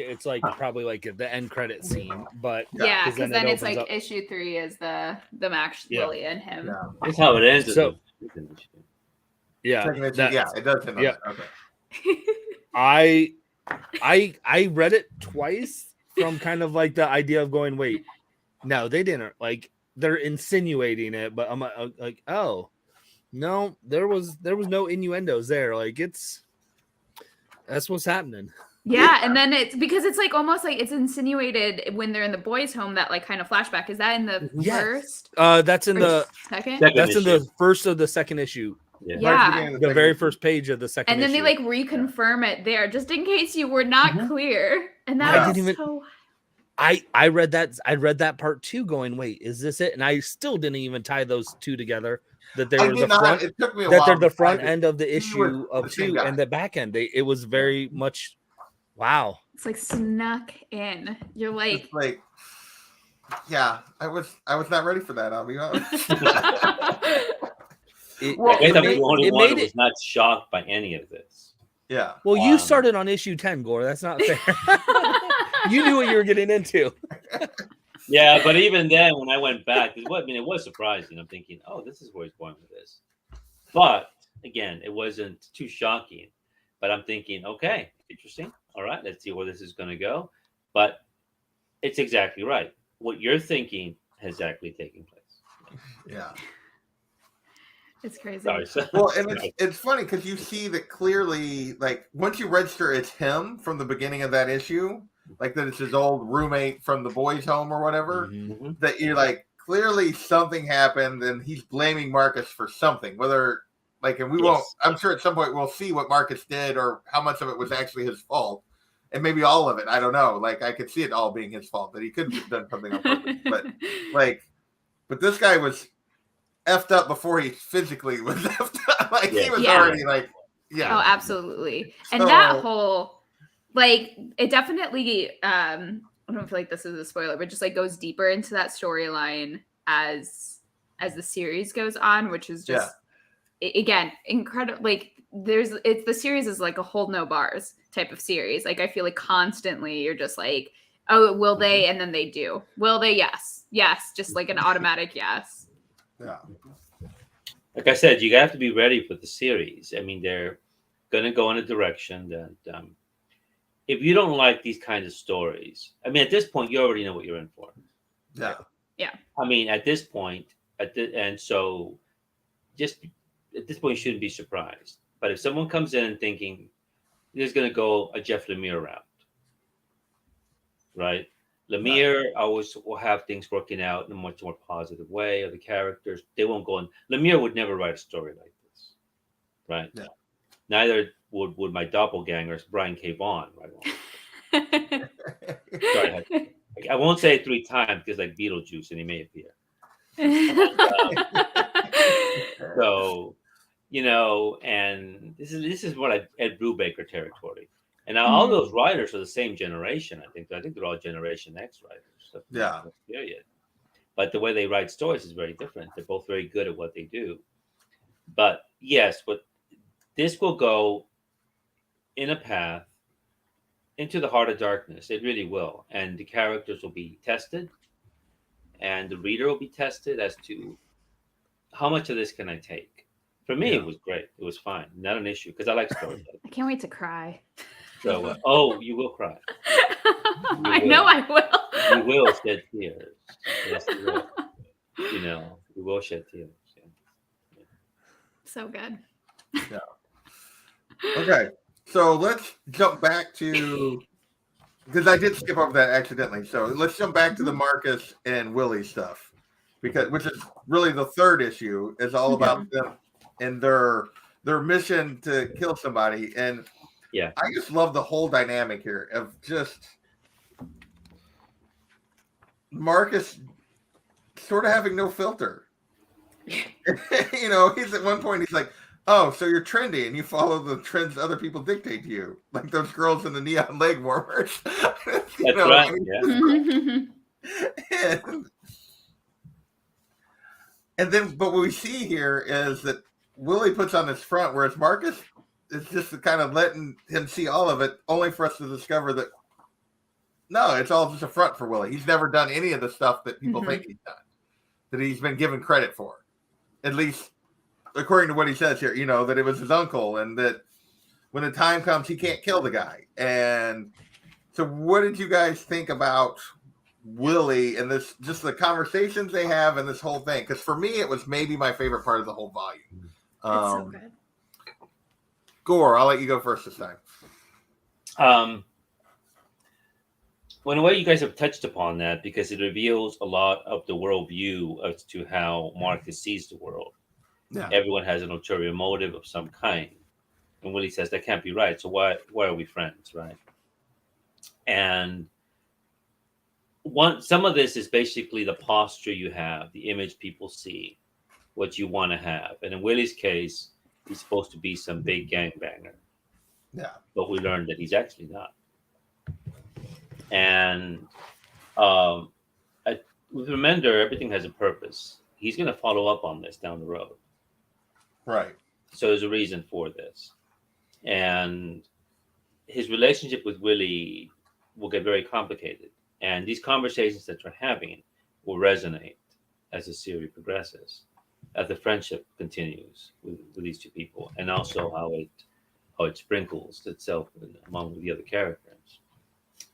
probably like the end credit scene, but because then it's like up. Issue 3 is the Max Willie and him. That's how it ends. So it does end okay. I read it twice from kind of like the idea of going, wait, no, they didn't, like they're insinuating it, but I'm like, oh no, there was no innuendos there. Like that's what's happening. Yeah, and then it's because it's like almost like it's insinuated when they're in the boys' home, that like kind of flashback. Is that in the first? That's in the second. That's issue. In the first of the second issue. Yeah. The very first page of the second. And then issue. They like reconfirm it there, just in case you were not clear. And that was so. I read that part too, going, wait, is this it? And I still didn't even tie those two together. That they were the front. It took me a while. They're the front end of the issue of 2 and the back end. It was very much, wow. It's like snuck in. You're like, yeah. I was not ready for that. I'll be honest. I was not shocked by any of this. Yeah. Well, you started on issue 10, Gore. That's not fair. You knew what you were getting into. Yeah, but even then, when I went back, it was surprising. I'm thinking, oh, this is where he's going with this. But again, it wasn't too shocking. But I'm thinking, okay, interesting. All right, let's see where this is going to go. But it's exactly right. What you're thinking has exactly taken place. Yeah. It's crazy. Sorry. Well, and it's funny because you see that clearly, like once you register it's him from the beginning of that issue, like that it's his old roommate from the boys' home or whatever, Mm-hmm. that you're like, clearly something happened and he's blaming Marcus for something, whether like, and we won't, I'm sure at some point we'll see what Marcus did or how much of it was actually his fault. And maybe all of it. I don't know. Like I could see it all being his fault, that he could have done something on purpose. But this guy was effed up before he phically was effed up. Like he was already like, Oh, absolutely. And that whole, like, it definitely, I don't feel like this is a spoiler, but just like goes deeper into that storyline as the series goes on, which is just, again, incredible. Like the series is like a hold no bars type of series. Like I feel like constantly you're just like, oh, will they? And then they do. Will they? Yes. Yes. Just like an automatic yes. Yeah. Like I said, you have to be ready for the series. I mean, they're going to go in a direction that if you don't like these kinds of stories, I mean, at this point, you already know what you're in for. Yeah. Yeah. I mean, at this point, and so just at this point, you shouldn't be surprised. But if someone comes in thinking this is going to go a Jeff Lemire route, right? Lemire always will have things working out in a much more positive way, or the characters, they won't go in. Lemire would never write a story like this, right? Yeah. Neither would my doppelganger, Brian K. Vaughan, right? Sorry, I won't say it 3 times because like Beetlejuice, and he may appear. So, and this is what Ed Brubaker territory. And now all those writers are the same generation. I think they're all Generation X writers. Yeah. Period. But the way they write stories is very different. They're both very good at what they do. But yes, this will go in a path into the heart of darkness. It really will. And the characters will be tested. And the reader will be tested as to how much of this can I take. For me, it was great. It was fine. Not an issue because I like stories. I can't wait to cry. So, you will cry. I know I will. You will shed tears. Yes, you will. You will shed tears. Yeah. So good. Yeah. Okay. So let's jump back to, because I did skip over that accidentally. So let's jump back to the Marcus and Willie stuff, which is really the third issue, is all about them and their mission to kill somebody. And I just love the whole dynamic here of just Marcus sort of having no filter. He's at one point, he's like, oh, so you're trendy and you follow the trends other people dictate to you, like those girls in the neon leg warmers. That's right. And then, but what we see here is that Willie puts on this front, whereas Marcus is just kind of letting him see all of it, only for us to discover that no, it's all just a front for Willie. He's never done any of the stuff that people think he's done, that he's been given credit for, at least according to what he says here. That it was his uncle, and that when the time comes, he can't kill the guy. And so, what did you guys think about Willie and this, just the conversations they have and this whole thing? Because for me, it was maybe my favorite part of the whole volume. It's so good. Gore, I'll let you go first this time. Well, in a way, you guys have touched upon that because it reveals a lot of the worldview as to how Marcus sees the world. Yeah. Everyone has an ulterior motive of some kind. And Willie says, that can't be right. So why are we friends, right? And some of this is basically the posture you have, the image people see, what you want to have. And in Willie's case, he's supposed to be some big gangbanger. Yeah. But we learned that he's actually not. And with Remender, everything has a purpose. He's going to follow up on this down the road. Right. So there's a reason for this. and his relationship with Willie will get very complicated. And these conversations that you're having will resonate as the series progresses, as the friendship continues with these two people, and also how it sprinkles itself among the other characters.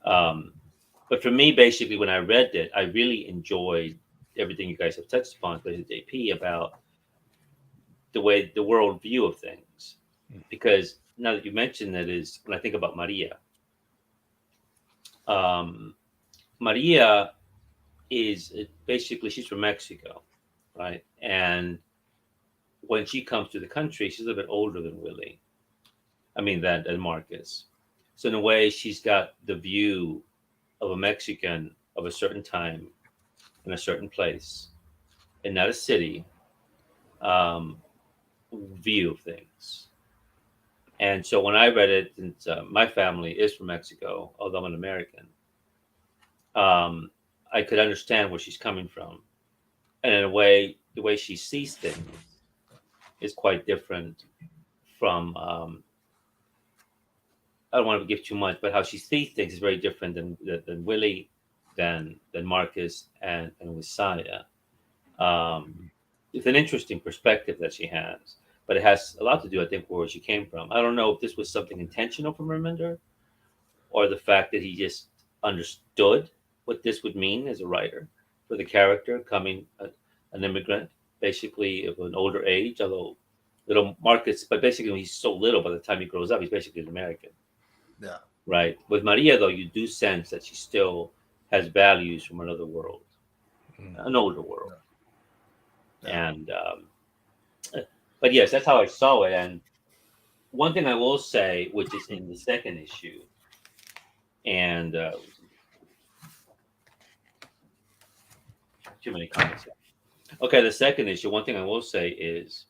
But for me, basically, when I read it, I really enjoyed everything you guys have touched upon, especially JP, about the way the world view of things. Because now that you mentioned that, is when I think about Maria. Maria is basically, she's from Mexico, right? And when she comes to the country, she's a little bit older than Willie. I mean, than Marcus. So in a way, she's got the view of a Mexican of a certain time in a certain place, and not a city, view of things. And so when I read it, since my family is from Mexico, although I'm an American, I could understand where she's coming from. And in a way, the way she sees things is quite different from, I don't want to give too much, but how she sees things is very different than Willie, than Marcus, and with Saya. It's an interesting perspective that she has, but it has a lot to do, I think, where she came from. I don't know if this was something intentional from Remender, or the fact that he just understood what this would mean as a writer for the character coming, an immigrant, basically of an older age, although little Marcus, but basically when he's so little, by the time he grows up, he's basically an American. Yeah. Right. With Maria, though, you do sense that she still has values from another world, an older world. Yeah. And, but yes, that's how I saw it. And one thing I will say, which is in the second issue, and too many comments. Okay, the second issue, one thing I will say is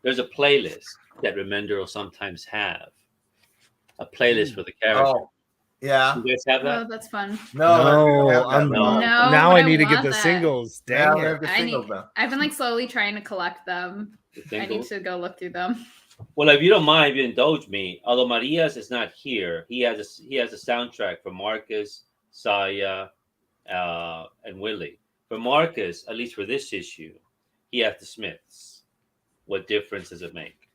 there's a playlist that Remender will sometimes have. A playlist for the character. Oh, yeah. You guys have that? Oh, that's fun. No, now I need to get the singles. Dang it. I've been like slowly trying to collect them. I need to go look through them. Well, if you don't mind, if you indulge me, although Maria's is not here, he has a soundtrack for Marcus, Saya, and Willie. For Marcus, at least for this issue, he has the Smiths. What difference does it make?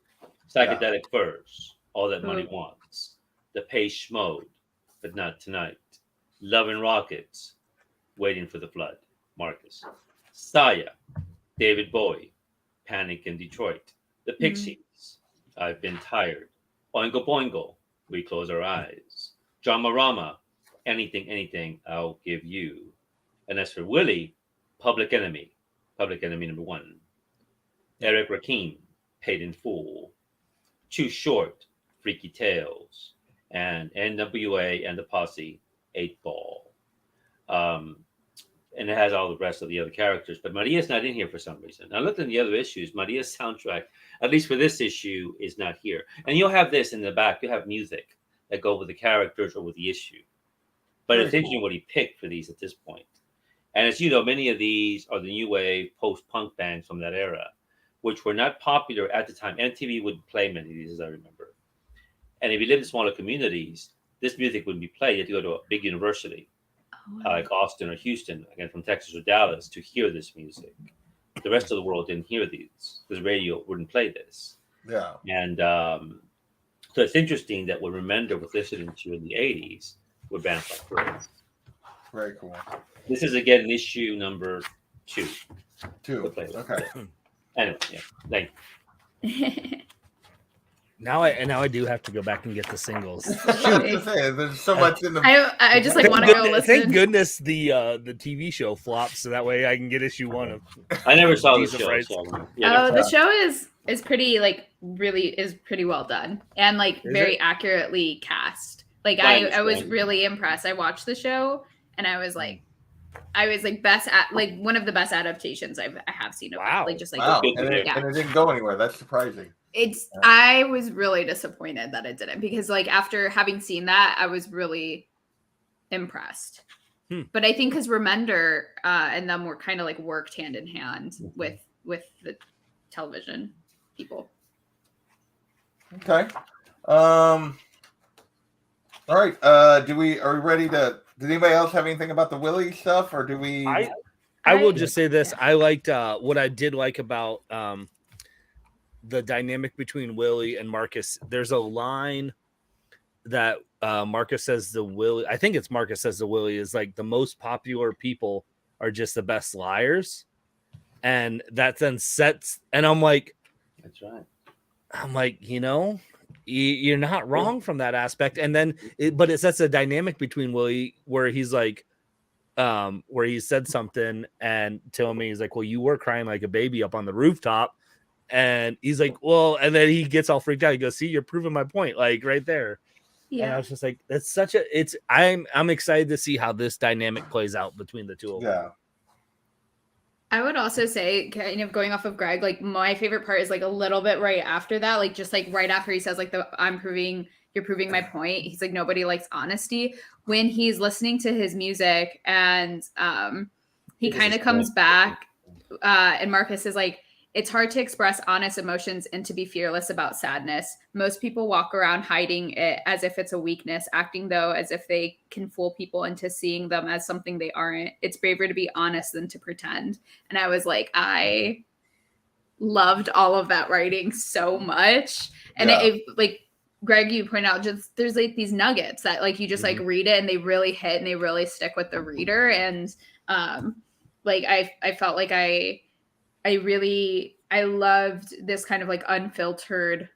Psychedelic Furs, All That Money Wants. The Pace Mode, But Not Tonight. Love and Rockets, Waiting for the Flood, Marcus. Saya, David Bowie, Panic in Detroit. The Pixies, I've Been Tired. Oingo Boingo, We Close Our Eyes. Dramarama, Anything, Anything, I'll Give You. And as for Willie, Public Enemy number 1. Eric Rakim, Paid in Full. Too Short, Freaky Tales. And NWA and the Posse, 8 Ball. And it has all the rest of the other characters. But Maria's not in here for some reason. I looked in the other issues. Maria's soundtrack, at least for this issue, is not here. And you'll have this in the back. You'll have music that go with the characters or with the issue. But it's interesting what he picked for these at this point. And as you know, many of these are the new wave post-punk bands from that era, which were not popular at the time. MTV wouldn't play many of these, as I remember. And if you live in smaller communities, this music wouldn't be played. You have to go to a big university, like Austin or Houston, again from Texas or Dallas, to hear this music. The rest of the world didn't hear these because radio wouldn't play this. Yeah. And so it's interesting that what Remender was listening to in the 80s were bands like this. Very cool. This is again issue number 2. 2. Okay. Anyway, yeah. Thank you. Now I do have to go back and get the singles. There's so much in the. I just like want to go listen. Thank goodness the TV show flopped, so that way I can get issue 1 of. I never saw the show. So, yeah, the show is pretty pretty well done and like very accurately cast. Like I was really impressed. I watched the show and I was like best at like one of the best adaptations I have seen of it. Like just like and it didn't go anywhere. That's surprising. I was really disappointed that it didn't because like after having seen that, I was really impressed. But I think because Remender and them were kind of like worked hand in hand with the television people. Okay. All right. Are we ready to? Did anybody else have anything about the Willie stuff, or do we? I will just say this. I liked what I did like about the dynamic between Willie and Marcus. There's a line that Marcus says to Willie. I think it's Marcus says to Willie is like the most popular people are just the best liars. And that then sets, and I'm like, That's right. I'm like, you're not wrong from that aspect. And then, but it sets a dynamic between Willie where he's like, where he said something and told me, he's like, well, you were crying like a baby up on the rooftop. And he's like, well, and then he gets all freaked out. He goes, see, you're proving my point, like right there. Yeah. And I was just like, that's such a, I'm excited to see how this dynamic plays out between the two of them. Yeah. I would also say, kind of going off of Greg, like my favorite part is like a little bit right after that, like just like right after he says like you're proving my point. He's like, nobody likes honesty. When he's listening to his music and he kind of comes back and Marcus is like, it's hard to express honest emotions and to be fearless about sadness. Most people walk around hiding it as if it's a weakness, acting though as if they can fool people into seeing them as something they aren't. It's braver to be honest than to pretend. And I was like, I loved all of that writing so much. And it like Greg, you point out, just there's like these nuggets that like you just like read it and they really hit and they really stick with the reader. And like I felt like I loved this kind of like unfiltered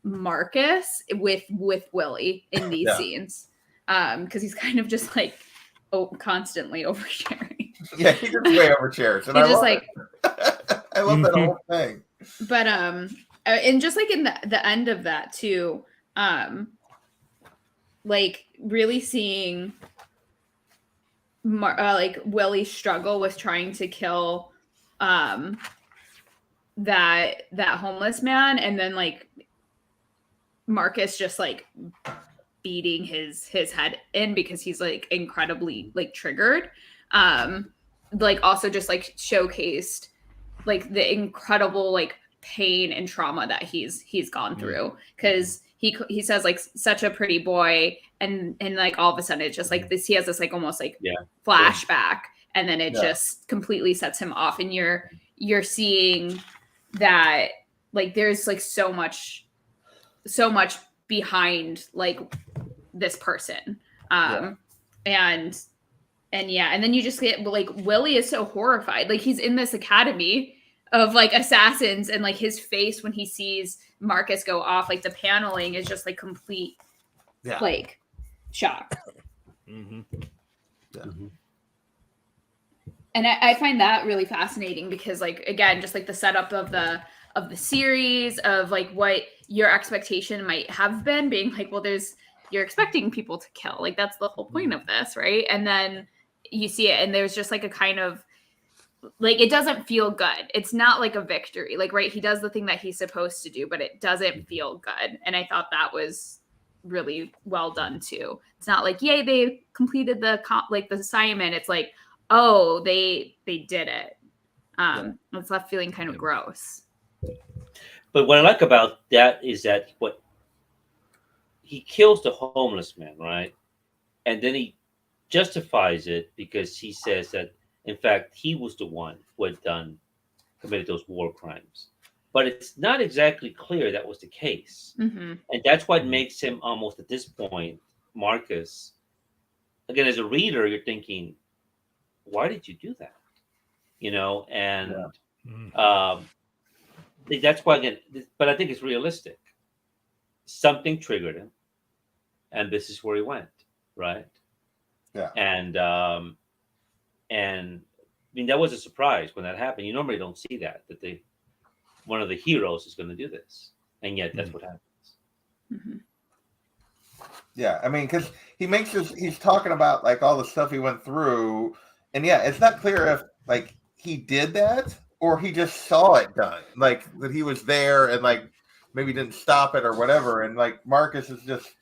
Marcus with Willie in these scenes. Because he's kind of just like constantly oversharing. Yeah, he gets way overshares. And he's just like I love that whole thing. But and just like in the end of that too, like really seeing like Willie struggle with trying to kill that homeless man, and then like Marcus just like beating his head in because he's like incredibly like triggered, like also just like showcased like the incredible like pain and trauma that he's gone through, because he says like such a pretty boy, and like all of a sudden it's just like this, he has this like almost like flashback, and then it just completely sets him off, and you're seeing that like there's like so much behind like this person, and then you just get like Willie is so horrified, like he's in this academy of like assassins, and like his face when he sees Marcus go off, like the paneling is just like complete like shock. And I find that really fascinating because like again just like the setup of the series of like what your expectation might have been, being like, well, you're expecting people to kill, like that's the whole point of this, right? And then you see it and there's just like a kind of like, it doesn't feel good. It's not like a victory, like, right, he does the thing that he's supposed to do, but it doesn't feel good. And I thought that was really well done too. It's not like, yay, they completed the assignment. It's like, oh, they did it. It's left feeling kind of gross. But what I like about that is that what he kills the homeless man, right? And then he justifies it because he says that in fact he was the one who had committed those war crimes. But it's not exactly clear that was the case. And that's what makes him almost at this point, Marcus, again, as a reader, you're thinking, why did you do that? And that's why, again, but I think it's realistic. Something triggered him, and this is where he went, right? Yeah. And I mean, that was a surprise when that happened. You normally don't see that one of the heroes is going to do this, and yet that's what happens. Yeah, I mean, because he's talking about like all the stuff he went through, and it's not clear if like he did that or he just saw it done, like that he was there and like maybe didn't stop it or whatever, and like Marcus is just,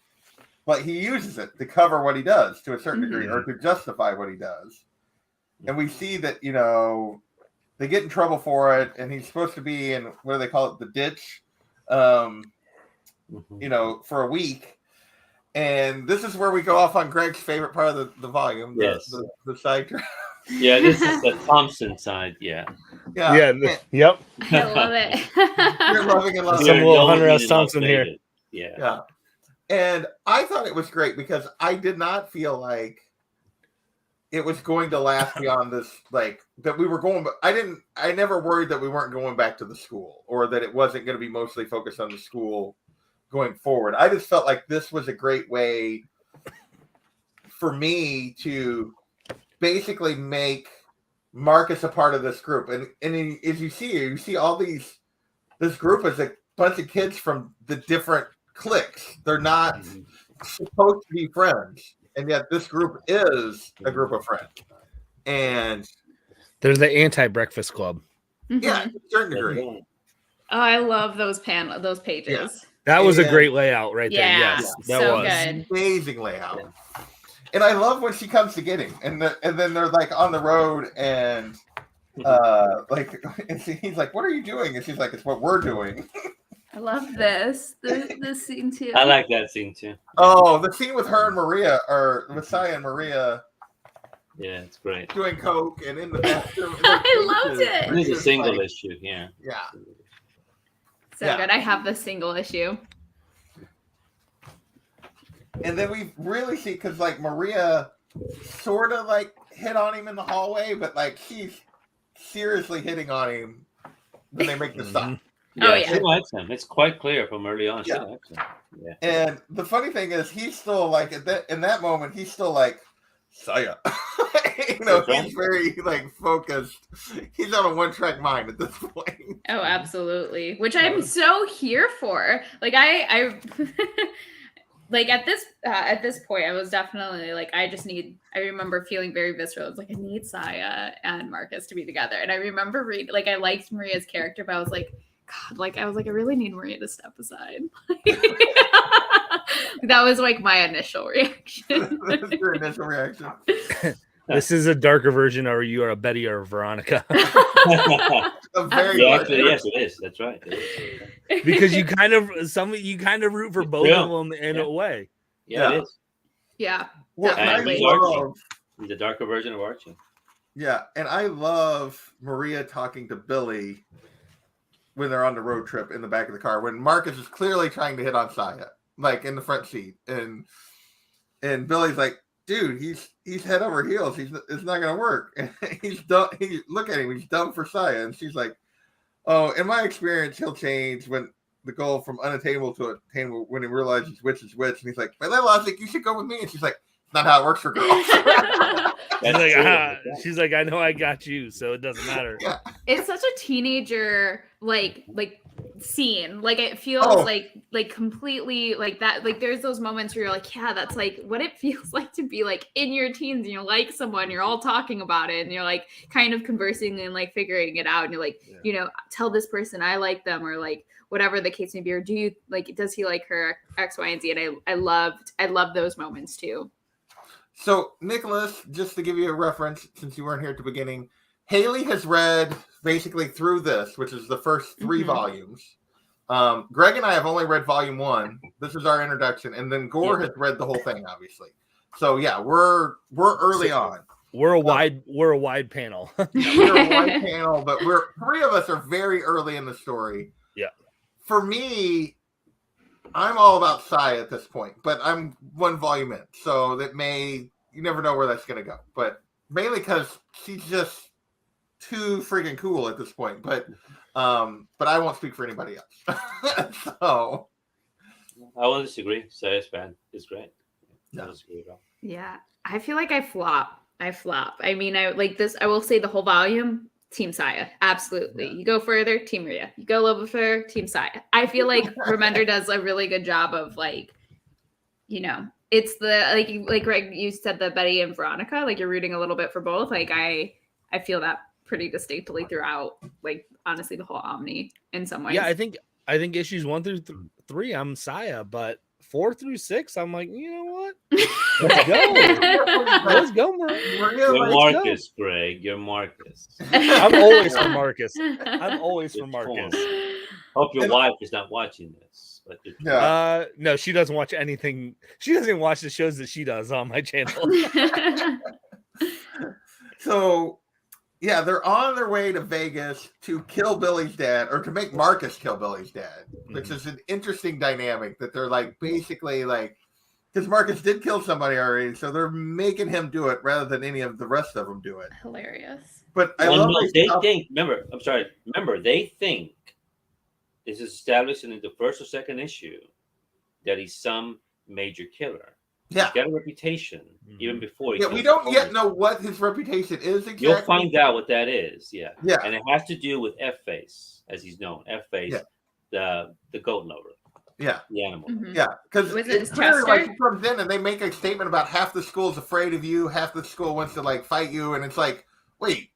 but he uses it to cover what he does to a certain degree or to justify what he does, and we see that they get in trouble for it, and he's supposed to be in, what do they call it, the ditch, you know, for a week. And this is where we go off on Greg's favorite part of the volume, the side track. Yeah, this is the Thompson side. Yeah. Yep. I love it. You're loving and loving. Some little Hunter S. and Thompson here. updated. Yeah. Yeah. And I thought it was great because I did not feel like it was going to last beyond this, like that we were going, but I never worried that we weren't going back to the school or that it wasn't going to be mostly focused on the school going forward. I just felt like this was a great way for me to basically make Marcus a part of this group. And as you see all this group is a bunch of kids from the different cliques. They're not supposed to be friends. And yet this group is a group of friends. And they're the anti-breakfast club. Yeah, to a certain degree. Oh, I love those pages. Yeah. That was a great layout right there. Yeah, Yes, that so was good. Amazing layout. And I love when she comes to get him, and then they're like on the road, and and he's like, "What are you doing?" And she's like, "It's what we're doing." I love this scene too. I like that scene too. Oh, the scene with her and Maria, or with Saya and Maria. Yeah, it's great. Doing coke and in the bathroom. I loved it. It's a single issue. Yeah. Yeah. So good. I have the single issue. And then we really see, because like Maria sort of like hit on him in the hallway, but like she's seriously hitting on him when they make the stop. Yeah, she likes him. It's quite clear from early on. She likes him. Yeah. And the funny thing is, he's still like in that moment, he's still like Saya. He's very like focused. He's on a one-track mind at this point. Oh, absolutely. Which I'm so here for. Like I like at this point, I was definitely like, I remember feeling very visceral. I was like, I need Saya and Marcus to be together. And I remember reading, like, I liked Maria's character, but I was like, God, like, I really need Maria to step aside. That was like my initial reaction. That's your initial reaction. This is a darker version, or you are a Betty or a Veronica. Yes, it is. That's right. Because you kind of root for both of them in a way. Yeah, it is. Yeah, well, definitely. He's a darker version of Archie. Yeah, and I love Maria talking to Billy when they're on the road trip in the back of the car, when Marcus is clearly trying to hit on Saya, like in the front seat, and Billy's like, dude, he's head over heels. It's not gonna work. And he's dumb. Look at him. He's dumb for Saya. And she's like, oh, in my experience, he'll change when the goal from unattainable to attainable when he realizes which is which. And he's like, by that logic, you should go with me. And she's like, it's not how it works for girls. She's like, I know I got you, so it doesn't matter. Yeah. It's such a teenager like scene. Like it feels like completely like that. Like there's those moments where you're like, yeah, that's like what it feels like to be like in your teens and you like someone, you're all talking about it and you're like kind of conversing and like figuring it out. And you're like, tell this person I like them, or like whatever the case may be, or do you like, does he like her, X, Y, and Z? And I loved those moments too. So Nicholas, just to give you a reference, since you weren't here at the beginning, Haley has read basically through this, which is the first 3 volumes. Greg and I have only read volume 1. This is our introduction, and then Gore has read the whole thing, obviously. So yeah, we're early on. We're a wide panel. We're a wide panel, but 3 of us are very early in the story. Yeah. For me, I'm all about Saya at this point, but I'm 1 volume in, so you never know where that's gonna go. But mainly because she's just too freaking cool at this point. But I won't speak for anybody else. So I won't disagree. Saya's fan is great. No. Yeah, I feel like I flop. I mean, I like this. I will say the whole volume, Team Saya, absolutely. Yeah. You go further, Team Maria. You go a little bit further, Team Saya. I feel like Remender does a really good job of like, it's the like Greg, you said the Betty and Veronica. Like you're rooting a little bit for both. Like I feel that pretty distinctly throughout. Like honestly, the whole Omni in some ways. Yeah, I think issues 1 through 3, I'm Saya, but 4 through 6, I'm like, you know what? Let's go. Let's go, Maria. You're Marcus, Greg. You're Marcus. I'm always for Marcus. Hope your wife is not watching this. but Yeah. No, she doesn't watch anything. She doesn't even watch the shows that she does on my channel. So, yeah, they're on their way to Vegas to kill Billy's dad, or to make Marcus kill Billy's dad, which is an interesting dynamic that they're like basically like, because Marcus did kill somebody already, so they're making him do it rather than any of the rest of them do it. Hilarious. But I well, love no, they think. Remember, they think it's established in the first or second issue that he's some major killer. Yeah. He's got a reputation even before. Yeah, we don't yet know what his reputation is exactly. You'll find out what that is. Yeah. Yeah. And it has to do with F-Face, as he's known. F-Face, the goat lover. Yeah. The animal. Mhm. Yeah, because Was it it's clear, like he comes in and they make a statement about half the school's afraid of you, half the school wants to like fight you, and it's like, wait,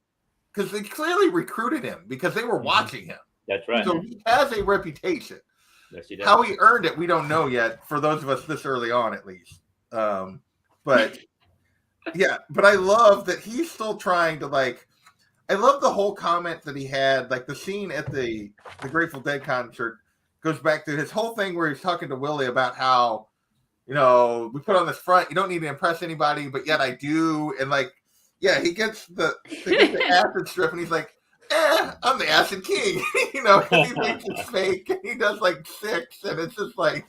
because they clearly recruited him because they were watching him. That's right. So he has a reputation. Yes, he does. How he earned it, we don't know yet. For those of us this early on, at least. But yeah, but I love that he's still trying to like. I love the whole comment that he had, like the scene at the Grateful Dead concert. Goes back to his whole thing where he's talking to Willie about how, you know, we put on this front, you don't need to impress anybody, but yet I do. And like, yeah, he gets the acid strip and he's like, I'm the acid king, you know, because he thinks it's fake and he does like 6 and it's just like.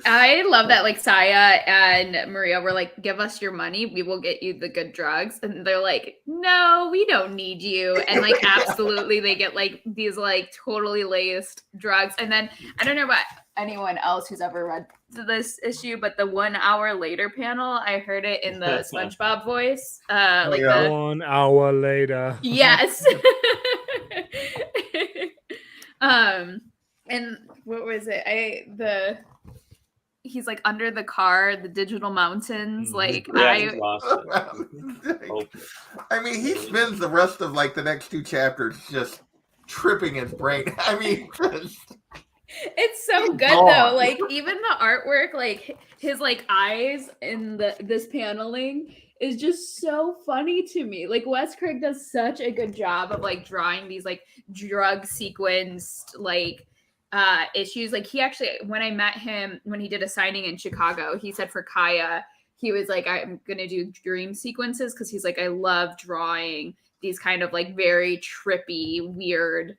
I love that like Saya and Maria were like, give us your money, we will get you the good drugs. And they're like, no, we don't need you. And like absolutely they get like these like totally laced drugs. And then I don't know about anyone else who's ever read this issue, but the 1 hour later panel, I heard it in the SpongeBob voice. Like 1 hour later. Yes. And what was it? He's like under the car, the digital mountains. Like he's lost it. I mean, he spends the rest of like the next 2 chapters just tripping his brain. I mean, it's so good though. Like even the artwork, like his like eyes in this paneling is just so funny to me. Like Wes Craig does such a good job of like drawing these like drug sequenced like issues. Like he actually, when I met him when he did a signing in Chicago, he said for Kaya, he was like, I'm gonna do dream sequences because he's like, I love drawing these kind of like very trippy, weird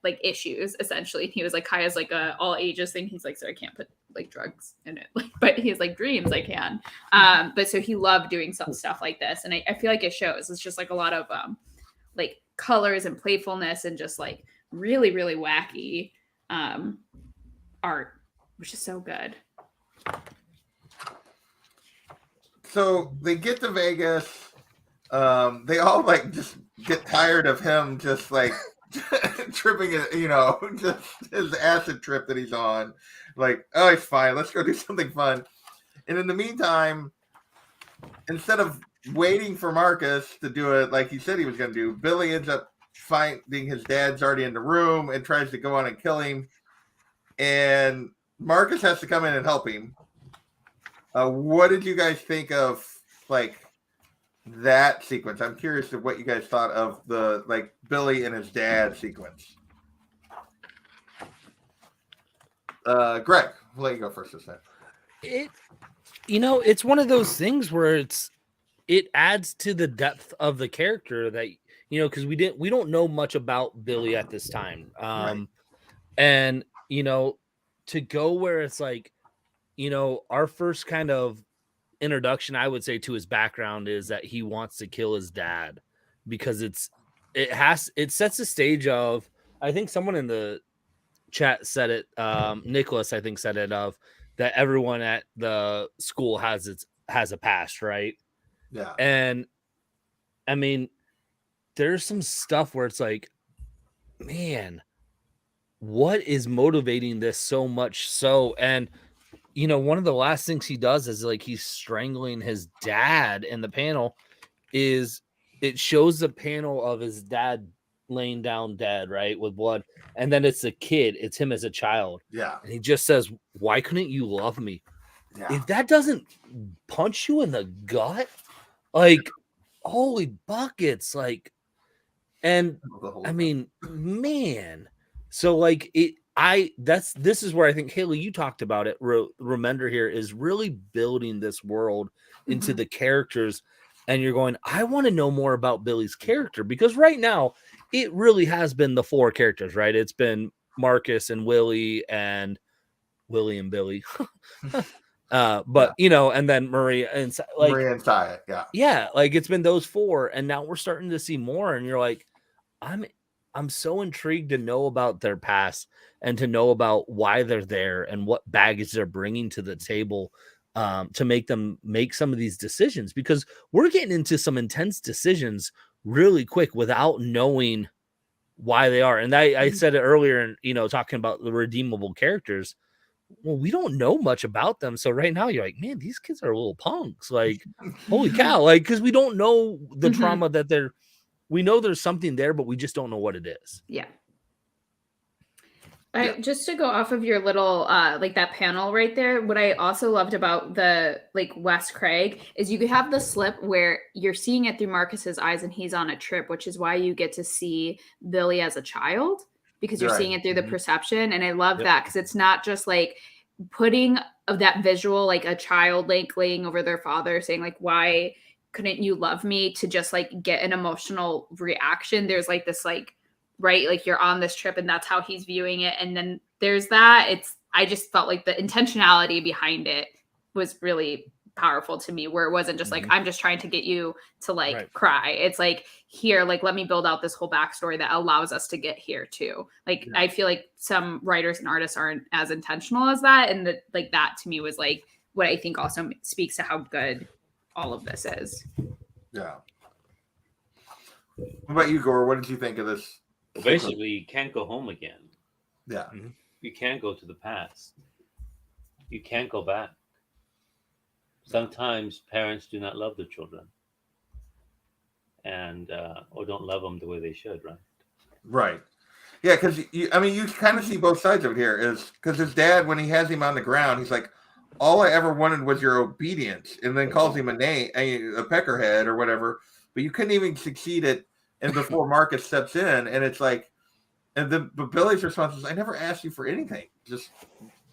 like issues essentially. And he was like, Kaya's like a all ages thing. He's like, so I can't put like drugs in it, like, but he's like dreams I can. But so he loved doing some stuff like this, and I feel like it shows. It's just like a lot of like colors and playfulness and just like really really wacky art, which is so good. So they get to Vegas. They all like just get tired of him just like tripping it, you know, just his acid trip that he's on. Like, oh, it's fine. Let's go do something fun. And in the meantime, instead of waiting for Marcus to do it like he said he was going to do, Billy ends up finding his dad's already in the room and tries to go on and kill him. And Marcus has to come in and help him. What did you guys think of like that sequence? I'm curious of what you guys thought of the like Billy and his dad sequence. Greg, I'll let you go first this time. It's one of those things where it adds to the depth of the character that, you know, because we don't know much about Billy at this time. Right. And, you know, to go where it's like, you know, our first kind of introduction, I would say, to his background is that he wants to kill his dad because it sets the stage of, I think someone in the chat said it, Nicholas, I think said it, of that everyone at the school has a past, right? Yeah. And I mean, there's some stuff where it's like, man, what is motivating this so much so? And, you know, one of the last things he does is like he's strangling his dad in the panel. Is it shows the panel of his dad laying down dead, right, with blood, and then it's a kid, it's him as a child. Yeah. And he just says, why couldn't you love me? Yeah. If that doesn't punch you in the gut, like, holy buckets, like, and I mean, man, so like this is where I think, Haley, you talked about it. Remender here is really building this world into the characters, and you're going, I want to know more about Billy's character, because right now it really has been the 4 characters, right? It's been Marcus and Willie and Billy. But you know, and then Maria and like Maria and Saya, yeah, like it's been those 4, and now we're starting to see more, and you're like, I'm so intrigued to know about their past and to know about why they're there and what baggage they're bringing to the table, to make them make some of these decisions, because we're getting into some intense decisions really quick without knowing why they are. And I said it earlier, and you know, talking about the redeemable characters. Well, we don't know much about them. So right now you're like, man, these kids are little punks. Like, holy cow. Like, because we don't know the trauma that we know there's something there, but we just don't know what it is. Yeah. Just to go off of your little like that panel right there, what I also loved about the like Wes Craig is you could have the slip where you're seeing it through Marcus's eyes and he's on a trip, which is why you get to see Billy as a child, because you're seeing it through the perception. And I love that, because it's not just like putting of that visual, like a child like laying over their father saying like, why couldn't you love me, to just like get an emotional reaction. There's like this like, right, like you're on this trip and that's how he's viewing it. And then there's that. I just felt like the intentionality behind it was really powerful to me, where it wasn't just like, I'm just trying to get you to like cry. It's like, here, like, let me build out this whole backstory that allows us to get here too. Like, I feel like some writers and artists aren't as intentional as that. And like that to me was like what I think also speaks to how good all of this is. Yeah. What about you, Gore? What did you think of this? Well, basically, you can't go home again. Yeah. You can't go to the past. You can't go back. Sometimes parents do not love their children, and or don't love them the way they should, right? Right. Yeah, because you kind of see both sides of it here. Is because his dad, when he has him on the ground, he's like, all I ever wanted was your obedience, and then calls him a peckerhead or whatever. But you couldn't even succeed it, and before Marcus steps in, and it's like, but Billy's response is, I never asked you for anything. Just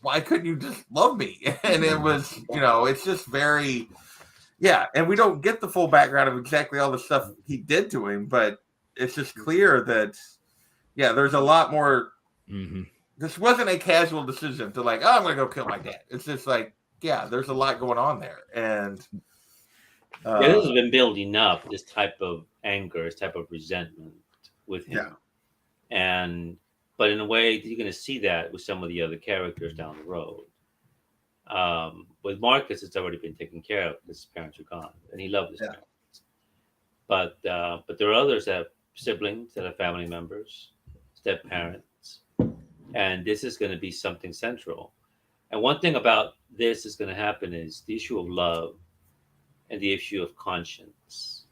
why couldn't you just love me? And it was, it's just very, and we don't get the full background of exactly all the stuff he did to him, but it's just clear that, there's a lot more. This wasn't a casual decision to like, I'm going to go kill my dad. It's just like, there's a lot going on there. And this has been building up, this type of anger, this type of resentment with him. But in a way, you're going to see that with some of the other characters down the road. With Marcus, it's already been taken care of because his parents are gone, and he loved his parents. But there are others that have siblings, that have family members, step parents, and this is going to be something central. And one thing about this is going to happen is the issue of love and the issue of conscience.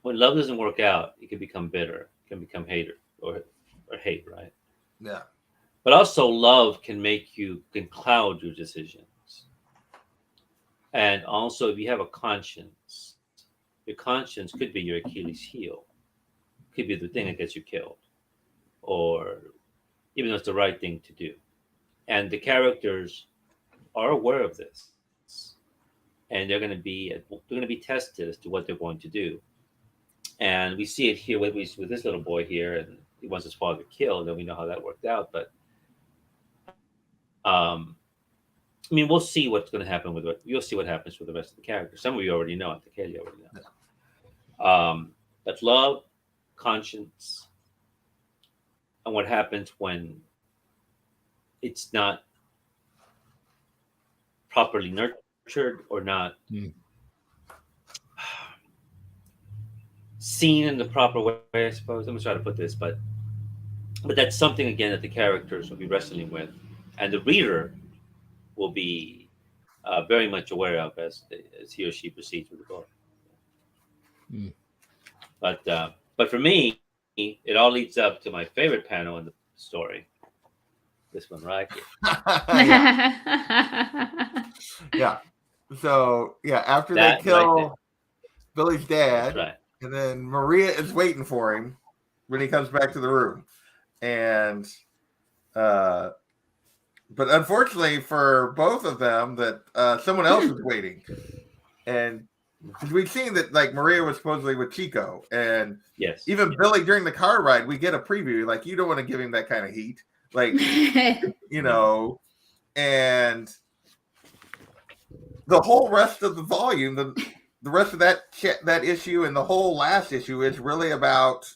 When love doesn't work out, it can become bitter, it can become hater or hate, right? Yeah. But also love can cloud your decisions. And also, if you have a conscience, your conscience could be your Achilles heel. Could be the thing that gets you killed. Or even though it's the right thing to do. And the characters are aware of this. And they're going to be tested as to what they're going to do. And we see it here with this little boy here, and he wants his father killed, and we know how that worked out. But we'll see what's going to happen you'll see what happens with the rest of the characters. Some of you already know. I think Katie already know. But love, conscience, and what happens when it's not properly nurtured or not seen in the proper way, I suppose. I'm going to try to put this, but that's something, again, that the characters will be wrestling with, and the reader will be very much aware of as he or she proceeds with the book. But for me, it all leads up to my favorite panel in the story. This one right here. So, after they kill Billy's dad, right. And then Maria is waiting for him when he comes back to the room. And but unfortunately for both of them, that someone else was waiting, and because we've seen that like Maria was supposedly with Chico, and Yes. even Billy during the car ride, we get a preview. Like, you don't want to give him that kind of heat, like you know. And the whole rest of the volume, the rest of that issue, and the whole last issue is really about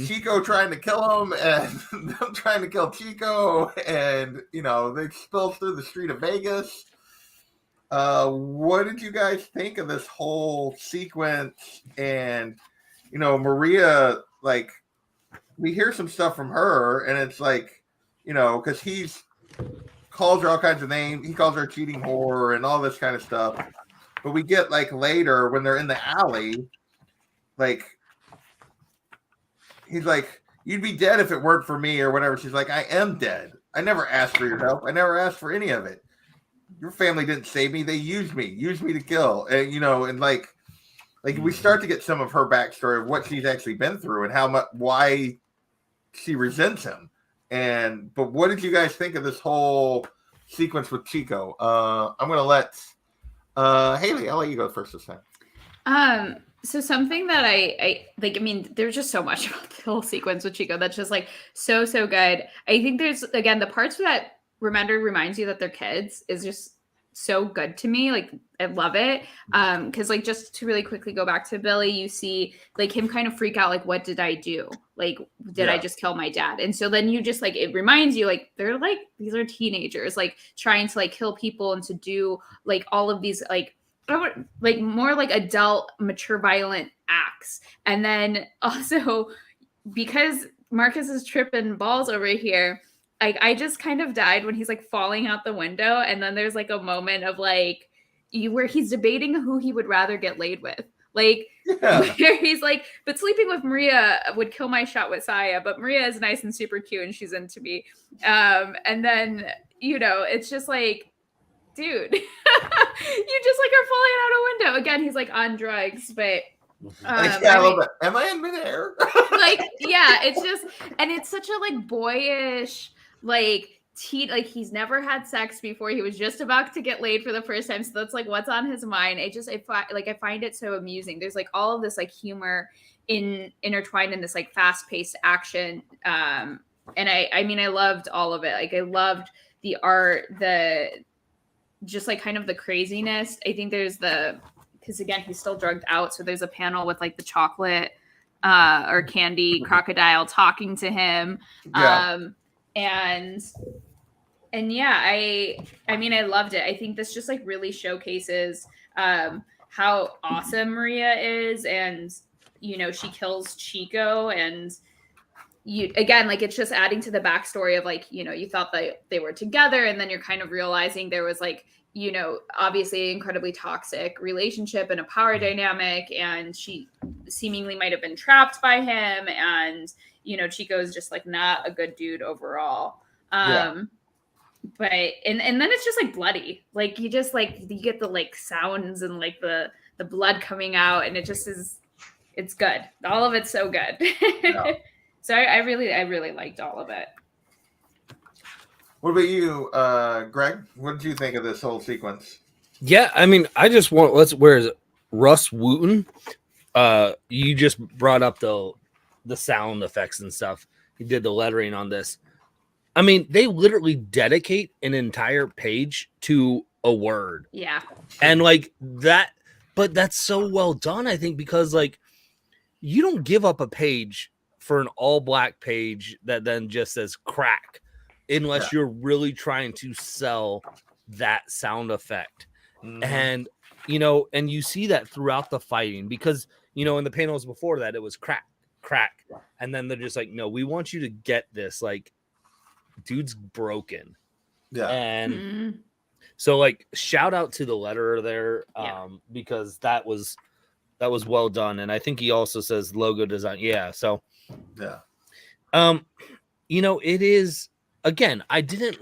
Chico trying to kill him, and them trying to kill Chico, and they spill through the street of Vegas. What did you guys think of this whole sequence? And Maria, like, we hear some stuff from her, and it's like, because he's calls her all kinds of names. He calls her a cheating whore and all this kind of stuff. But we get like later when they're in the alley, like, he's like, "You'd be dead if it weren't for me," or whatever. She's like, "I am dead. I never asked for your help. I never asked for any of it. Your family didn't save me. They used me to kill." And and like we start to get some of her backstory of what she's actually been through and why she resents him. But what did you guys think of this whole sequence with Chico? I'm gonna let Haley, I'll let you go first this time. So something that I like, I mean, there's just so much about the whole sequence with Chico that's just like so good. I think there's, again, the parts where that reminds you that they're kids is just so good to me. Like, I love it. Because like, just to really quickly go back to Billy, you see like him kind of freak out, like, what did I do? Like, did I just kill my dad? And so then you just like, it reminds you, like, they're like, these are teenagers, like trying to like kill people and to do like all of these like more like adult, mature, violent acts. And then also because Marcus is tripping balls over here, like, I just kind of died when he's like falling out the window, and then there's like a moment of like where he's debating who he would rather get laid with. Like, where he's like, but sleeping with Maria would kill my shot with Saya, but Maria is nice and super cute and she's into me. And then, it's just like, dude, you just like are falling out a window. Again, he's like on drugs, but a little bit. Am I in midair? Like, yeah, it's just, and it's such a like boyish, like, like he's never had sex before. He was just about to get laid for the first time. So that's like what's on his mind. I find it so amusing. There's like all of this like humor intertwined in this like fast-paced action. And I mean, I loved all of it. Like, I loved the art, just like kind of the craziness. I think there's because again, he's still drugged out. So there's a panel with like the chocolate or candy crocodile talking to him. Yeah. And yeah, I mean, I loved it. I think this just like really showcases how awesome Maria is. And, she kills Chico, and again, like, it's just adding to the backstory of like, you thought that they were together, and then you're kind of realizing there was like, obviously incredibly toxic relationship and a power dynamic, and she seemingly might have been trapped by him, and Chico is just like not a good dude overall. But and then it's just like bloody, like you get the like sounds and like the blood coming out, and it just it's good. All of it's so good. Yeah. So I really liked all of it. What about you, Greg? What did you think of this whole sequence? Yeah, I mean, I just want where is it? Russ Wooten? You just brought up the sound effects and stuff. He did the lettering on this. I mean, they literally dedicate an entire page to a word. Yeah. And like that, but that's so well done, I think, because like you don't give up a page for an all black page that then just says crack unless you're really trying to sell that sound effect. Mm-hmm. And, and you see that throughout the fighting because, in the panels before that, it was crack. And then they're just like, no, we want you to get this. Like, dude's broken. Yeah. And so like shout out to the letterer there because that was well done. And I think he also says logo design. Yeah. So it is, again, I don't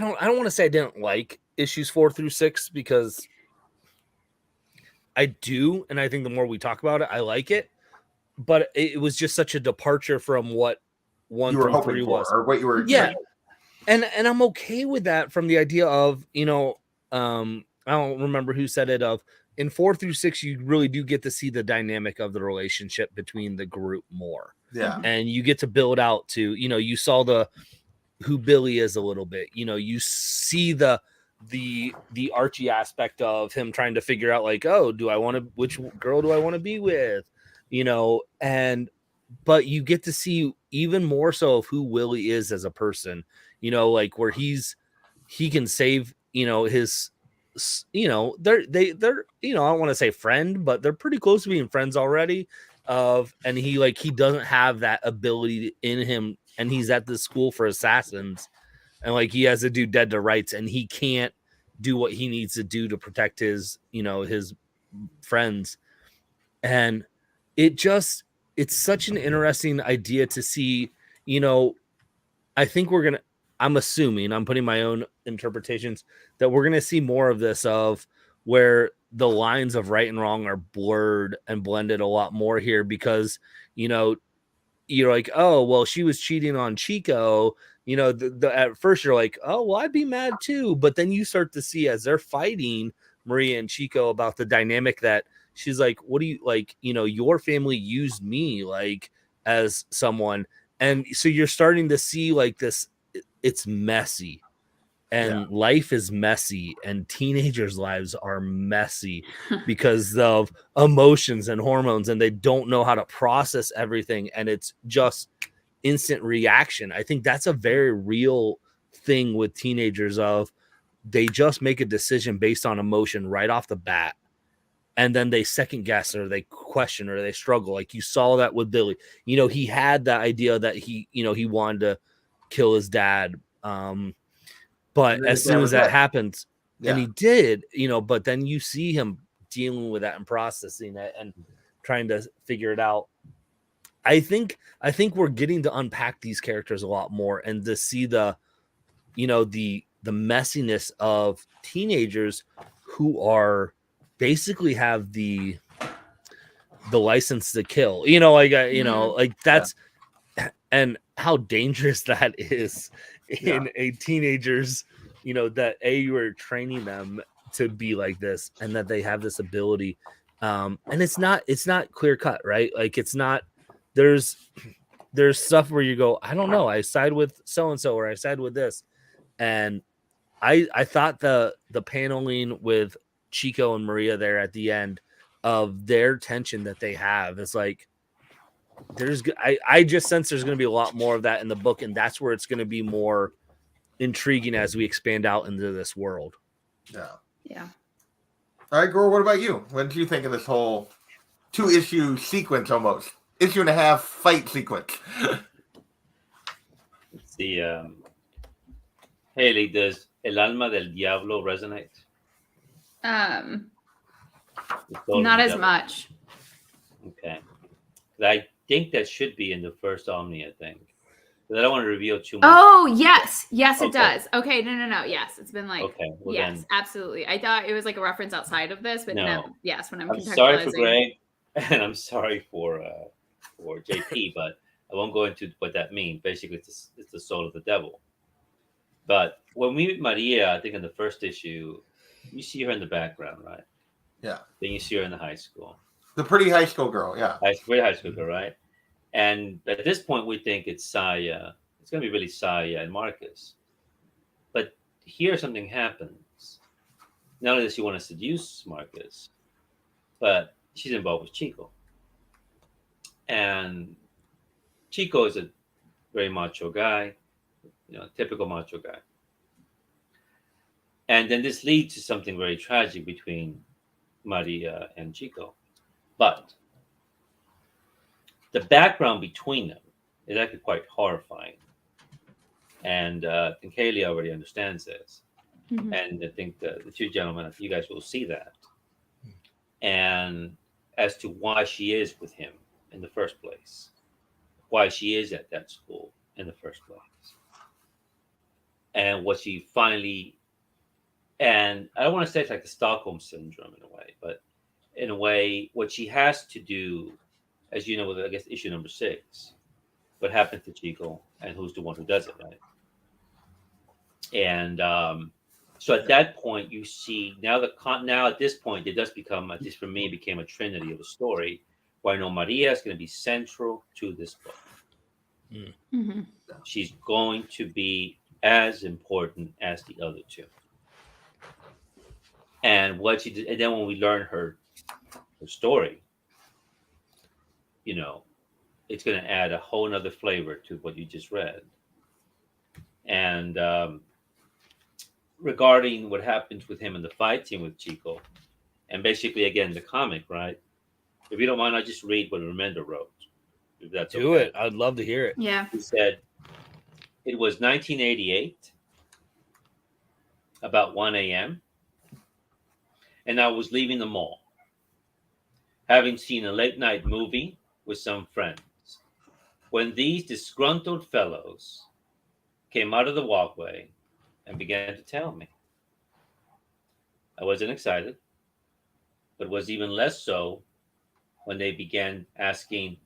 want to say I didn't like issues 4 through 6 because I do, and I think the more we talk about it, I like it. But it was just such a departure from what 1 you were through hoping 3 for, was. or what you were Yeah. expecting. And I'm okay with that from the idea of, I don't remember who said it, of in 4 through 6, you really do get to see the dynamic of the relationship between the group more. Yeah. And you get to build out to, you saw who Billy is a little bit, you see the Archie aspect of him trying to figure out like, oh, which girl do I want to be with? But you get to see even more so of who Willie is as a person, like where he can save, his, they're, I don't want to say friend, but they're pretty close to being friends already. And he doesn't have that ability in him, and he's at the school for assassins, and like he has to do dead to rights, and he can't do what he needs to do to protect his, his friends. And it's such an interesting idea to see, I think I'm assuming, I'm putting my own interpretations, that we're going to see more of this, of where the lines of right and wrong are blurred and blended a lot more here, because, you're like, oh, well, she was cheating on Chico. At first you're like, oh, well, I'd be mad too. But then you start to see, as they're fighting, Maria and Chico, about the dynamic that she's like, what do you like? Your family used me like as someone. And so you're starting to see like this, it's messy. And life is messy, and teenagers' lives are messy because of emotions and hormones, and they don't know how to process everything. And it's just instant reaction. I think that's a very real thing with teenagers, of they just make a decision based on emotion right off the bat. And then they second guess, or they question, or they struggle. Like you saw that with Billy, he had that idea that he wanted to kill his dad. But as soon as that happens, and he did, but then you see him dealing with that and processing it and trying to figure it out. I think we're getting to unpack these characters a lot more, and to see the messiness of teenagers who are basically have the license to kill, like that's, and how dangerous that is in a teenager's, that you are training them to be like this, and that they have this ability. And it's not clear cut, right? Like it's not, there's stuff where you go, I don't know, I side with so-and-so, or I side with this. And I thought the paneling with Chico and Maria there at the end, of their tension that they have, is like, I just sense there's going to be a lot more of that in the book, and that's where it's going to be more intriguing as we expand out into this world. Yeah. All right, Gore, what about you? What did you think of this whole 2-issue sequence, almost issue and a half fight sequence? Let's see. Haley, does El Alma del Diablo resonate? Not as much. Okay. I think that should be in the first Omni, I think. But I don't want to reveal too much. Oh, yes. Yes, it does. Okay, no. Yes, it's been like, okay, well yes, then, absolutely. I thought it was like a reference outside of this, but no. Yes, when I'm sorry for Greg, and I'm sorry for JP, but I won't go into what that means. Basically, it's the soul of the devil. But when we meet Maria, I think in the first issue, you see her in the background, right? Yeah. Then you see her in the high school. The pretty high school girl, yeah. Very high school girl, right? And at this point, we think it's Saya. It's going to be really Saya and Marcus. But here something happens. Not only does she want to seduce Marcus, but she's involved with Chico. And Chico is a very macho guy, typical macho guy. And then this leads to something very tragic between Maria and Chico. But the background between them is actually quite horrifying. And I think Haley already understands this. Mm-hmm. And I think the two gentlemen, you guys will see that. And as to why she is with him in the first place, why she is at that school in the first place. And what she finally, and I don't want to say it's like the Stockholm syndrome in a way, but in a way, what she has to do, as you know, with I guess issue number 6, what happened to Chico and who's the one who does it, right? And so at that point, you see now now at this point, it does become, at least for me, it became a trinity of a story where I know Maria is going to be central to this book. Mm-hmm. She's going to be as important as the other two. And what she did, and then when we learn her story, it's going to add a whole nother flavor to what you just read. And regarding what happens with him in the fight scene with Chico, and basically, again, the comic, right? If you don't mind, I'll just read what Remender wrote. If that's Do okay. it. I'd love to hear it. Yeah. He said, it was 1988, about 1 a.m., and I was leaving the mall, having seen a late-night movie with some friends, when these disgruntled fellows came out of the walkway and began to tell me. I wasn't excited, but was even less so when they began asking,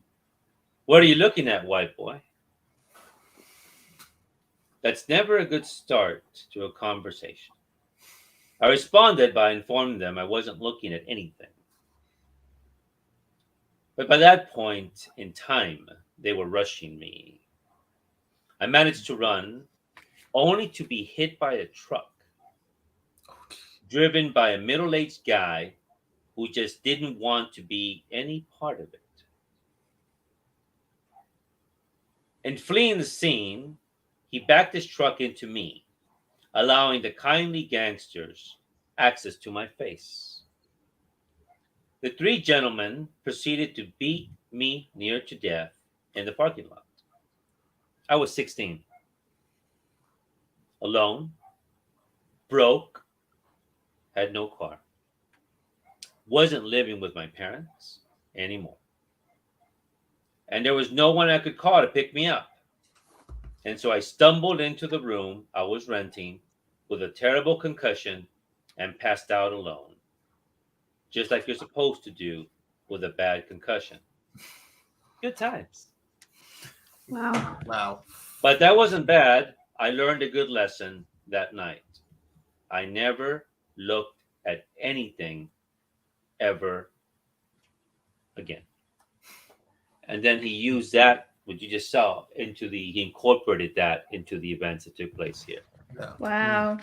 "What are you looking at, white boy?" That's never a good start to a conversation. I responded by informing them I wasn't looking at anything. But by that point in time, they were rushing me. I managed to run, only to be hit by a truck, driven by a middle-aged guy who just didn't want to be any part of it. In fleeing the scene, he backed his truck into me, allowing the kindly gangsters access to my face. The three gentlemen proceeded to beat me near to death in the parking lot. I was 16. Alone, broke, had no car. Wasn't living with my parents anymore. And there was no one I could call to pick me up. And so I stumbled into the room I was renting with a terrible concussion and passed out alone. Just like you're supposed to do with a bad concussion. Good times. Wow. But that wasn't bad. I learned a good lesson that night. I never looked at anything ever again. And then he used that, what you just saw, he incorporated that into the events that took place here. Yeah. Wow.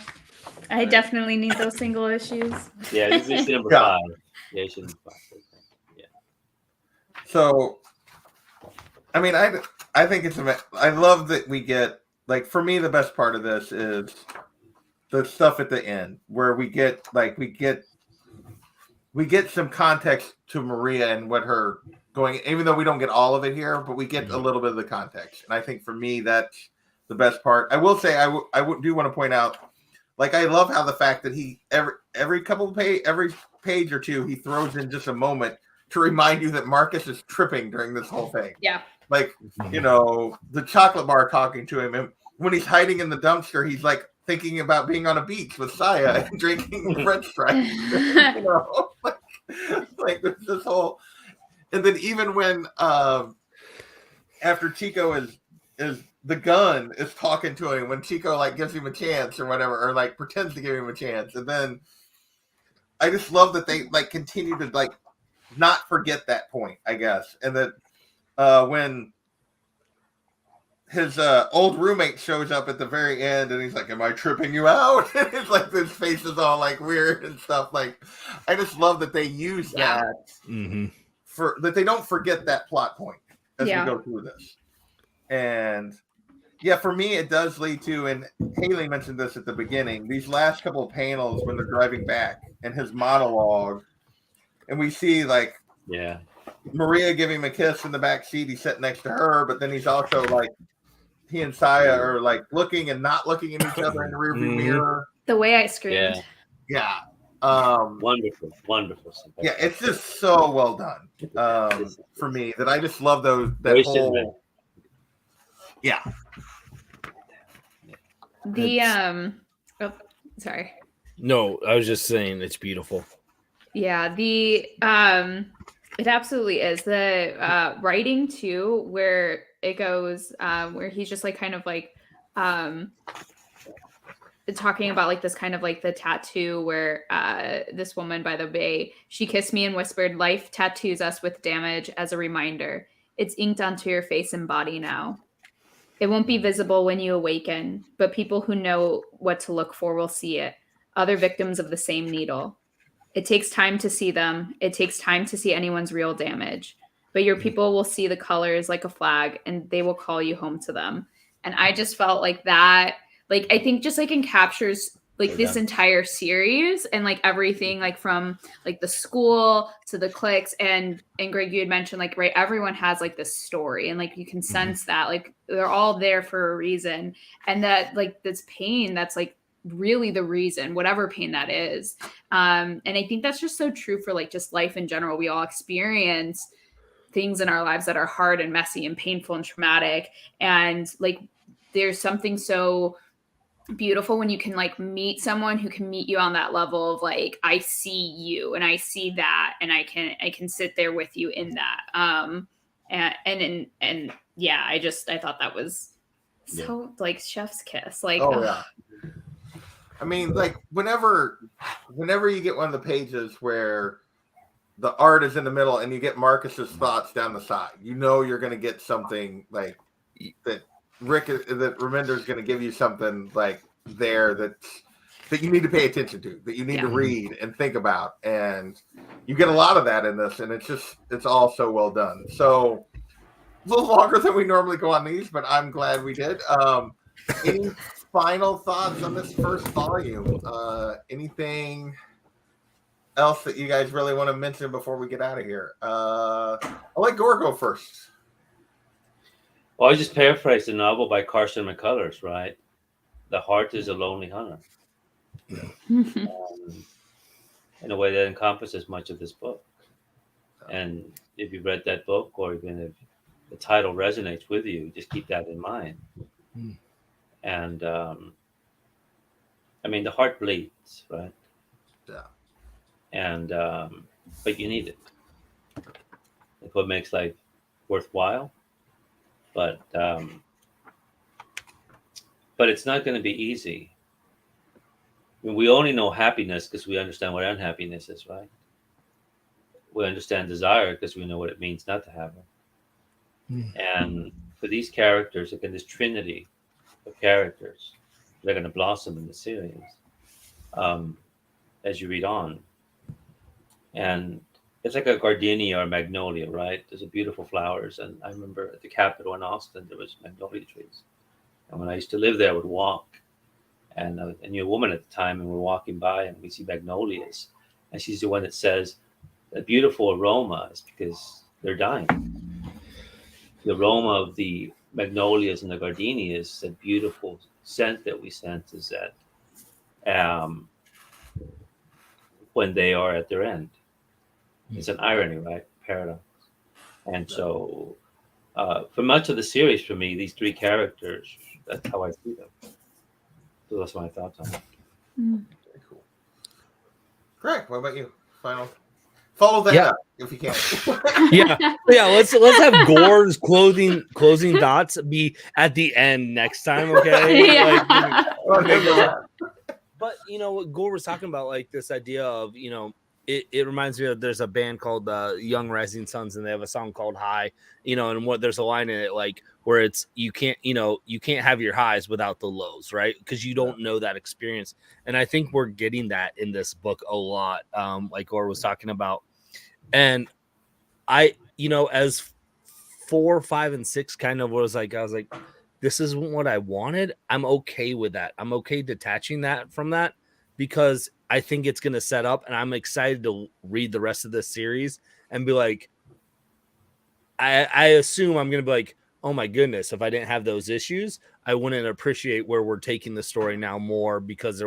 I definitely need those single issues. Yeah, this is issue number Yeah. 5. Yeah, issue number 5. Yeah. So, I mean, I think I love that we get, like, for me, the best part of this is the stuff at the end where we get some context to Maria and what her going, even though we don't get all of it here, but we get a little bit of the context. And I think for me, that's the best part. I will say, I do want to point out, like, I love how the fact that he every page or two, he throws in just a moment to remind you that Marcus is tripping during this whole thing. Yeah. Like, the chocolate bar talking to him, and when he's hiding in the dumpster, he's like thinking about being on a beach with Saya and drinking French fries. Like this whole, and then even when after Chico is the gun is talking to him, when Chico like gives him a chance or whatever, or like pretends to give him a chance, and then I just love that they like continue to like not forget that point, I guess, and that when his old roommate shows up at the very end and he's like, "Am I tripping you out?" And it's like his face is all like weird and stuff. Like, I just love that they use that for that they don't forget that plot point as we go through this. And yeah, for me, it does lead to, and Haley mentioned this at the beginning, these last couple of panels when they're driving back and his monologue, and we see like Maria giving him a kiss in the back seat. He's sitting next to her, but then he's also like, he and Saya are like looking and not looking at each other in the rearview mirror. The way I screamed. Yeah. Wonderful. Yeah, it's just so well done for me that I just love that whole. Yeah. The sorry. No, I was just saying it's beautiful. Yeah, it absolutely is. The writing too, where it goes, where he's just like kind of like talking about like this kind of like the tattoo where this woman by the bay, she kissed me and whispered, life tattoos us with damage as a reminder. It's inked onto your face and body now. It won't be visible when you awaken, but people who know what to look for will see it. Other victims of the same needle. It takes time to see them. It takes time to see anyone's real damage. But your people will see the colors like a flag, and they will call you home to them. And I just felt like that, like, I think just like encaptures like this entire series and like everything, like from like the school to the cliques. And Greg, you had mentioned like, right, everyone has like this story, and like you can sense that like they're all there for a reason, and that like this pain that's like really the reason, whatever pain that is. And I think that's just so true for like just life in general. We all experience things in our lives that are hard and messy and painful and traumatic, and like there's something so beautiful when you can like meet someone who can meet you on that level of like, I see you and I see that, and I can sit there with you in that. And yeah, I thought that was so like chef's kiss. Like, yeah. I mean, like whenever you get one of the pages where the art is in the middle and you get Marcus's thoughts down the side, you know you're going to get something like that. That Remender's going to give you something like there that you need to pay attention to, that you need to read and think about, and you get a lot of that in this, and it's all so well done. So a little longer than we normally go on these, but I'm glad we did. Any final thoughts on this first volume? Anything else that you guys really want to mention before we get out of here? I'll let Gore go first. Well, I just paraphrased a novel by Carson McCullers, right? The heart is a lonely hunter. In a way that encompasses much of this book. And if you read that book, or even if the title resonates with you, just keep that in mind. And I mean, the heart bleeds, right? Yeah. And but you need it. It's what makes life worthwhile. But it's not going to be easy. I mean, we only know happiness because we understand what unhappiness is, right? We understand desire because we know what it means not to have it. And for these characters, again, this trinity of characters, they're going to blossom in the series as you read on. And it's like a gardenia or magnolia, right? There's a beautiful flowers. And I remember at the Capitol in Austin, there was magnolia trees. And when I used to live there, I would walk. And I knew a woman at the time, and we're walking by and we see magnolias. And she's the one that says, the beautiful aroma is because they're dying. The aroma of the magnolias and the gardenias, the beautiful scent that we sense is that when they are at their end. It's an irony, right? Paradox. And so for much of the series, for me, these three characters, that's how I see them. So that's my thoughts on it. Very cool. Greg, what about you? Final. Follow that up if you can. Let's have Gore's closing thoughts be at the end next time, okay? But you know what Gore was talking about, like this idea of, you know, it reminds me of, there's a band called Young Rising Suns, and they have a song called High, you know, and what there's a line in it like where it's you can't have your highs without the lows, right? Because you don't know that experience. And I think we're getting that in this book a lot, like Gore was talking about. And I, you know, as 4, 5, and 6 kind of was like, I was like, this isn't what I wanted. I'm okay with that. I'm okay detaching that from that, because I think it's going to set up, and I'm excited to read the rest of this series and be like, I assume I'm going to be like, oh my goodness, if I didn't have those issues, I wouldn't appreciate where we're taking the story now more, because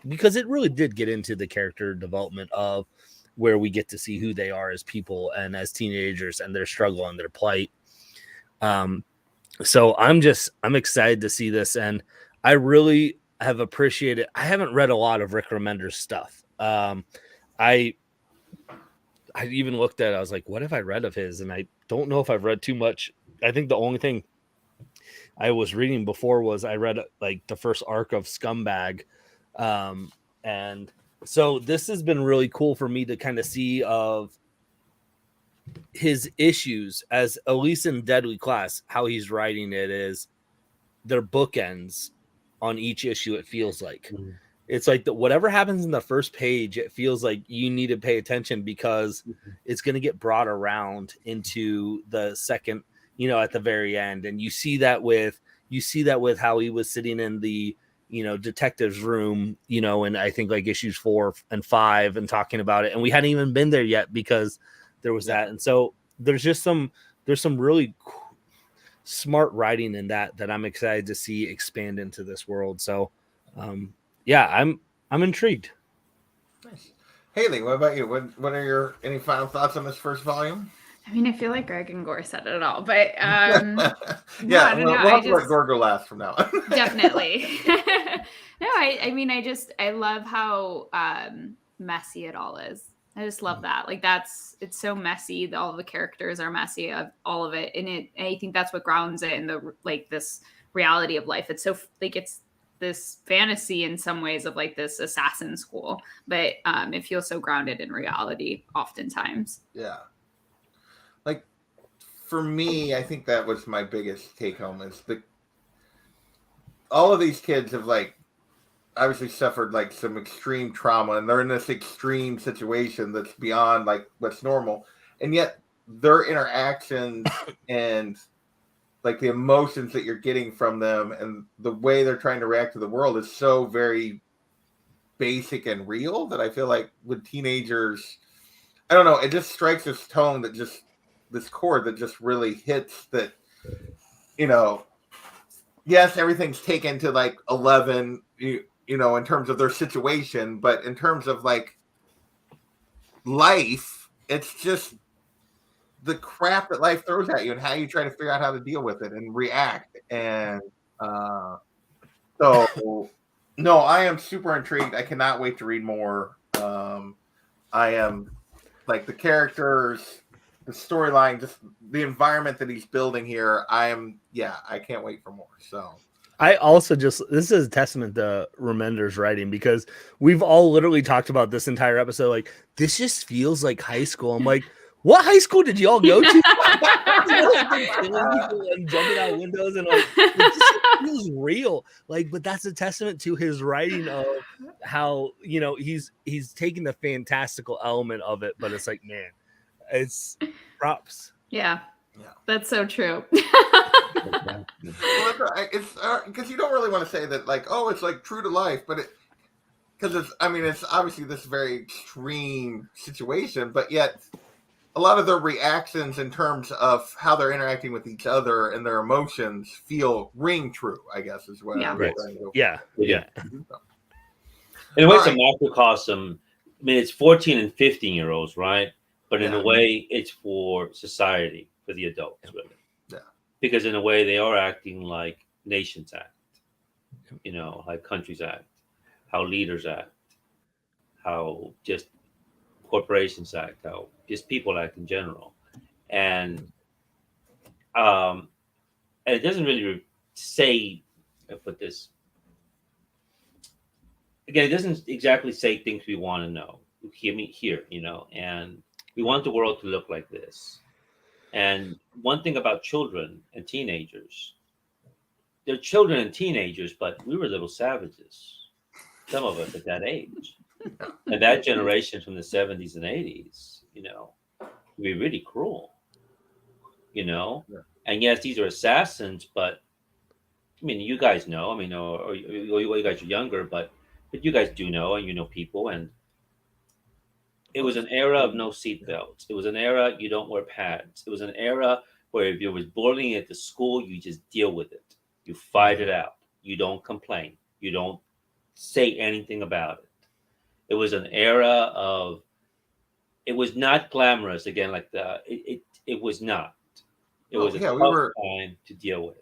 because it really did get into the character development of where we get to see who they are as people and as teenagers and their struggle and their plight. So I'm excited to see this. And I really have appreciated, I haven't read a lot of Rick Remender's stuff. I even looked at it, I was like, what have I read of his? And I don't know if I've read too much I think the only thing I was reading before was I read like the first arc of Scumbag. And so this has been really cool for me to kind of see of his issues as at least in Deadly Class, how he's writing it is their bookends on each issue. It feels like it's like whatever happens in the first page, it feels like you need to pay attention because it's going to get brought around into the second, at the very end. And you see that with how he was sitting in the, detective's room, and I think like issues 4 and 5 and talking about it. And we hadn't even been there yet because there was that. And so there's some really smart writing in that I'm excited to see expand into this world. So, I'm intrigued. Nice. Haley, what about you? What are any final thoughts on this first volume? I mean, I feel like Greg and Gore said it all, but yeah, no, I don't know. We'll have to let Gore go last from now on. Definitely. No, I love how messy it all is. I just love that. Like it's so messy. All the characters are messy, of all of it. And I think that's what grounds it in the this reality of life. It's so it's this fantasy in some ways of like this assassin school, but it feels so grounded in reality oftentimes. Yeah. Like for me, I think that was my biggest take home is all of these kids have like obviously suffered like some extreme trauma and they're in this extreme situation that's beyond like what's normal. And yet their interactions and like the emotions that you're getting from them and the way they're trying to react to the world is so very basic and real that I feel like with teenagers, I don't know, it just strikes this tone that just this chord that just really hits that, yes, everything's taken to like 11, in terms of their situation, but in terms of like life, it's just the crap that life throws at you and how you try to figure out how to deal with it and react. And so, no, I am super intrigued. I cannot wait to read more. I am like the characters, the storyline, just the environment that he's building here. I can't wait for more. So I also this is a testament to Remender's writing because we've all literally talked about this entire episode. Like, this just feels like high school. I'm like, what high school did y'all go to? Killing people and jumping out windows and like, it just feels real. Like, but that's a testament to his writing of how, he's taking the fantastical element of it, but it's like, man, it's props. Yeah. That's so true. Well, it's because you don't really want to say that like, oh, it's like true to life, but it's obviously this very extreme situation, but yet a lot of their reactions in terms of how they're interacting with each other and their emotions ring true, I guess, is what I'm right. trying to go. Yeah. In a way, it's a microcosm. I mean, it's 14 and 15-year-olds, right? But in a way, it's for society, for the adults, really. Yeah. Because in a way, they are acting like nations act, like countries act, how leaders act, how just corporations act, how just people act in general. And it doesn't really say, I put this, again, it doesn't exactly say things we want to know. Here, and we want the world to look like this. And one thing about children and teenagers, they're children and teenagers, but we were little savages, some of us at that age. And that generation from the 70s and 80s, can be really cruel, Yeah. And yes, these are assassins, but I mean, you guys know, or you guys are younger, but you guys do know, and you know people, and it was an era of no seatbelts. It was an era you don't wear pads. It was an era where if there was bullying at the school, you just deal with it. You fight it out. You don't complain. You don't say anything about it. It was an era of, it was not glamorous again, like it was not. It was a tough time to deal with.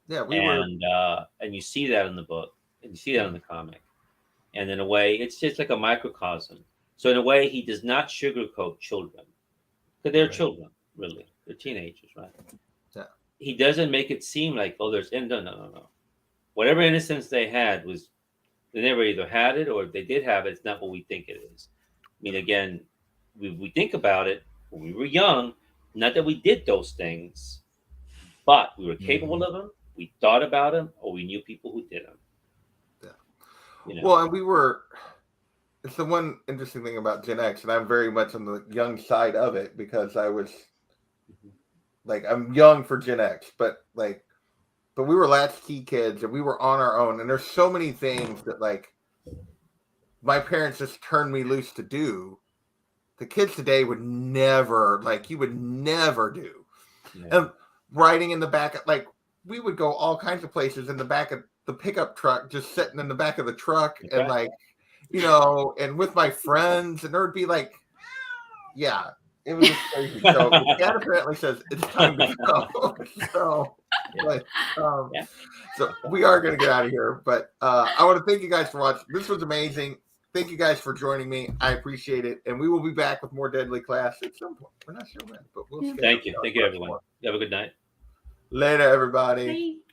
Yeah, and you see that in the book, and you see that in the comic. And in a way, it's just like a microcosm. So in a way, he does not sugarcoat children, because they're children, really. They're teenagers, right? Yeah. he doesn't make it seem like, oh, there's no. Whatever innocence they had was, they never either had it, or if they did have it, it's not what we think it is. I mean, again, we think about it when we were young, not that we did those things, but we were capable of them, we thought about them, or we knew people who did them. Yeah. You know? Well, and it's the one interesting thing about Gen X, and I'm very much on the young side of it because I was like, I'm young for Gen X, but we were latchkey kids and we were on our own. And there's so many things that like my parents just turned me loose to do. The kids today would never, you would never do. Yeah. And riding in the back, we would go all kinds of places in the back of the pickup truck, just sitting in the back of the truck. Okay. And and with my friends, and there would be yeah, it was just crazy. So the dad apparently says it's time to go. So we are going to get out of here, but I want to thank you guys for watching. This was amazing. Thank you guys for joining me. I appreciate it. And we will be back with more Deadly Class at some point. We're not sure when, but we'll see. Thank you. Thank you, everyone. You have a good night. Later, everybody. Bye.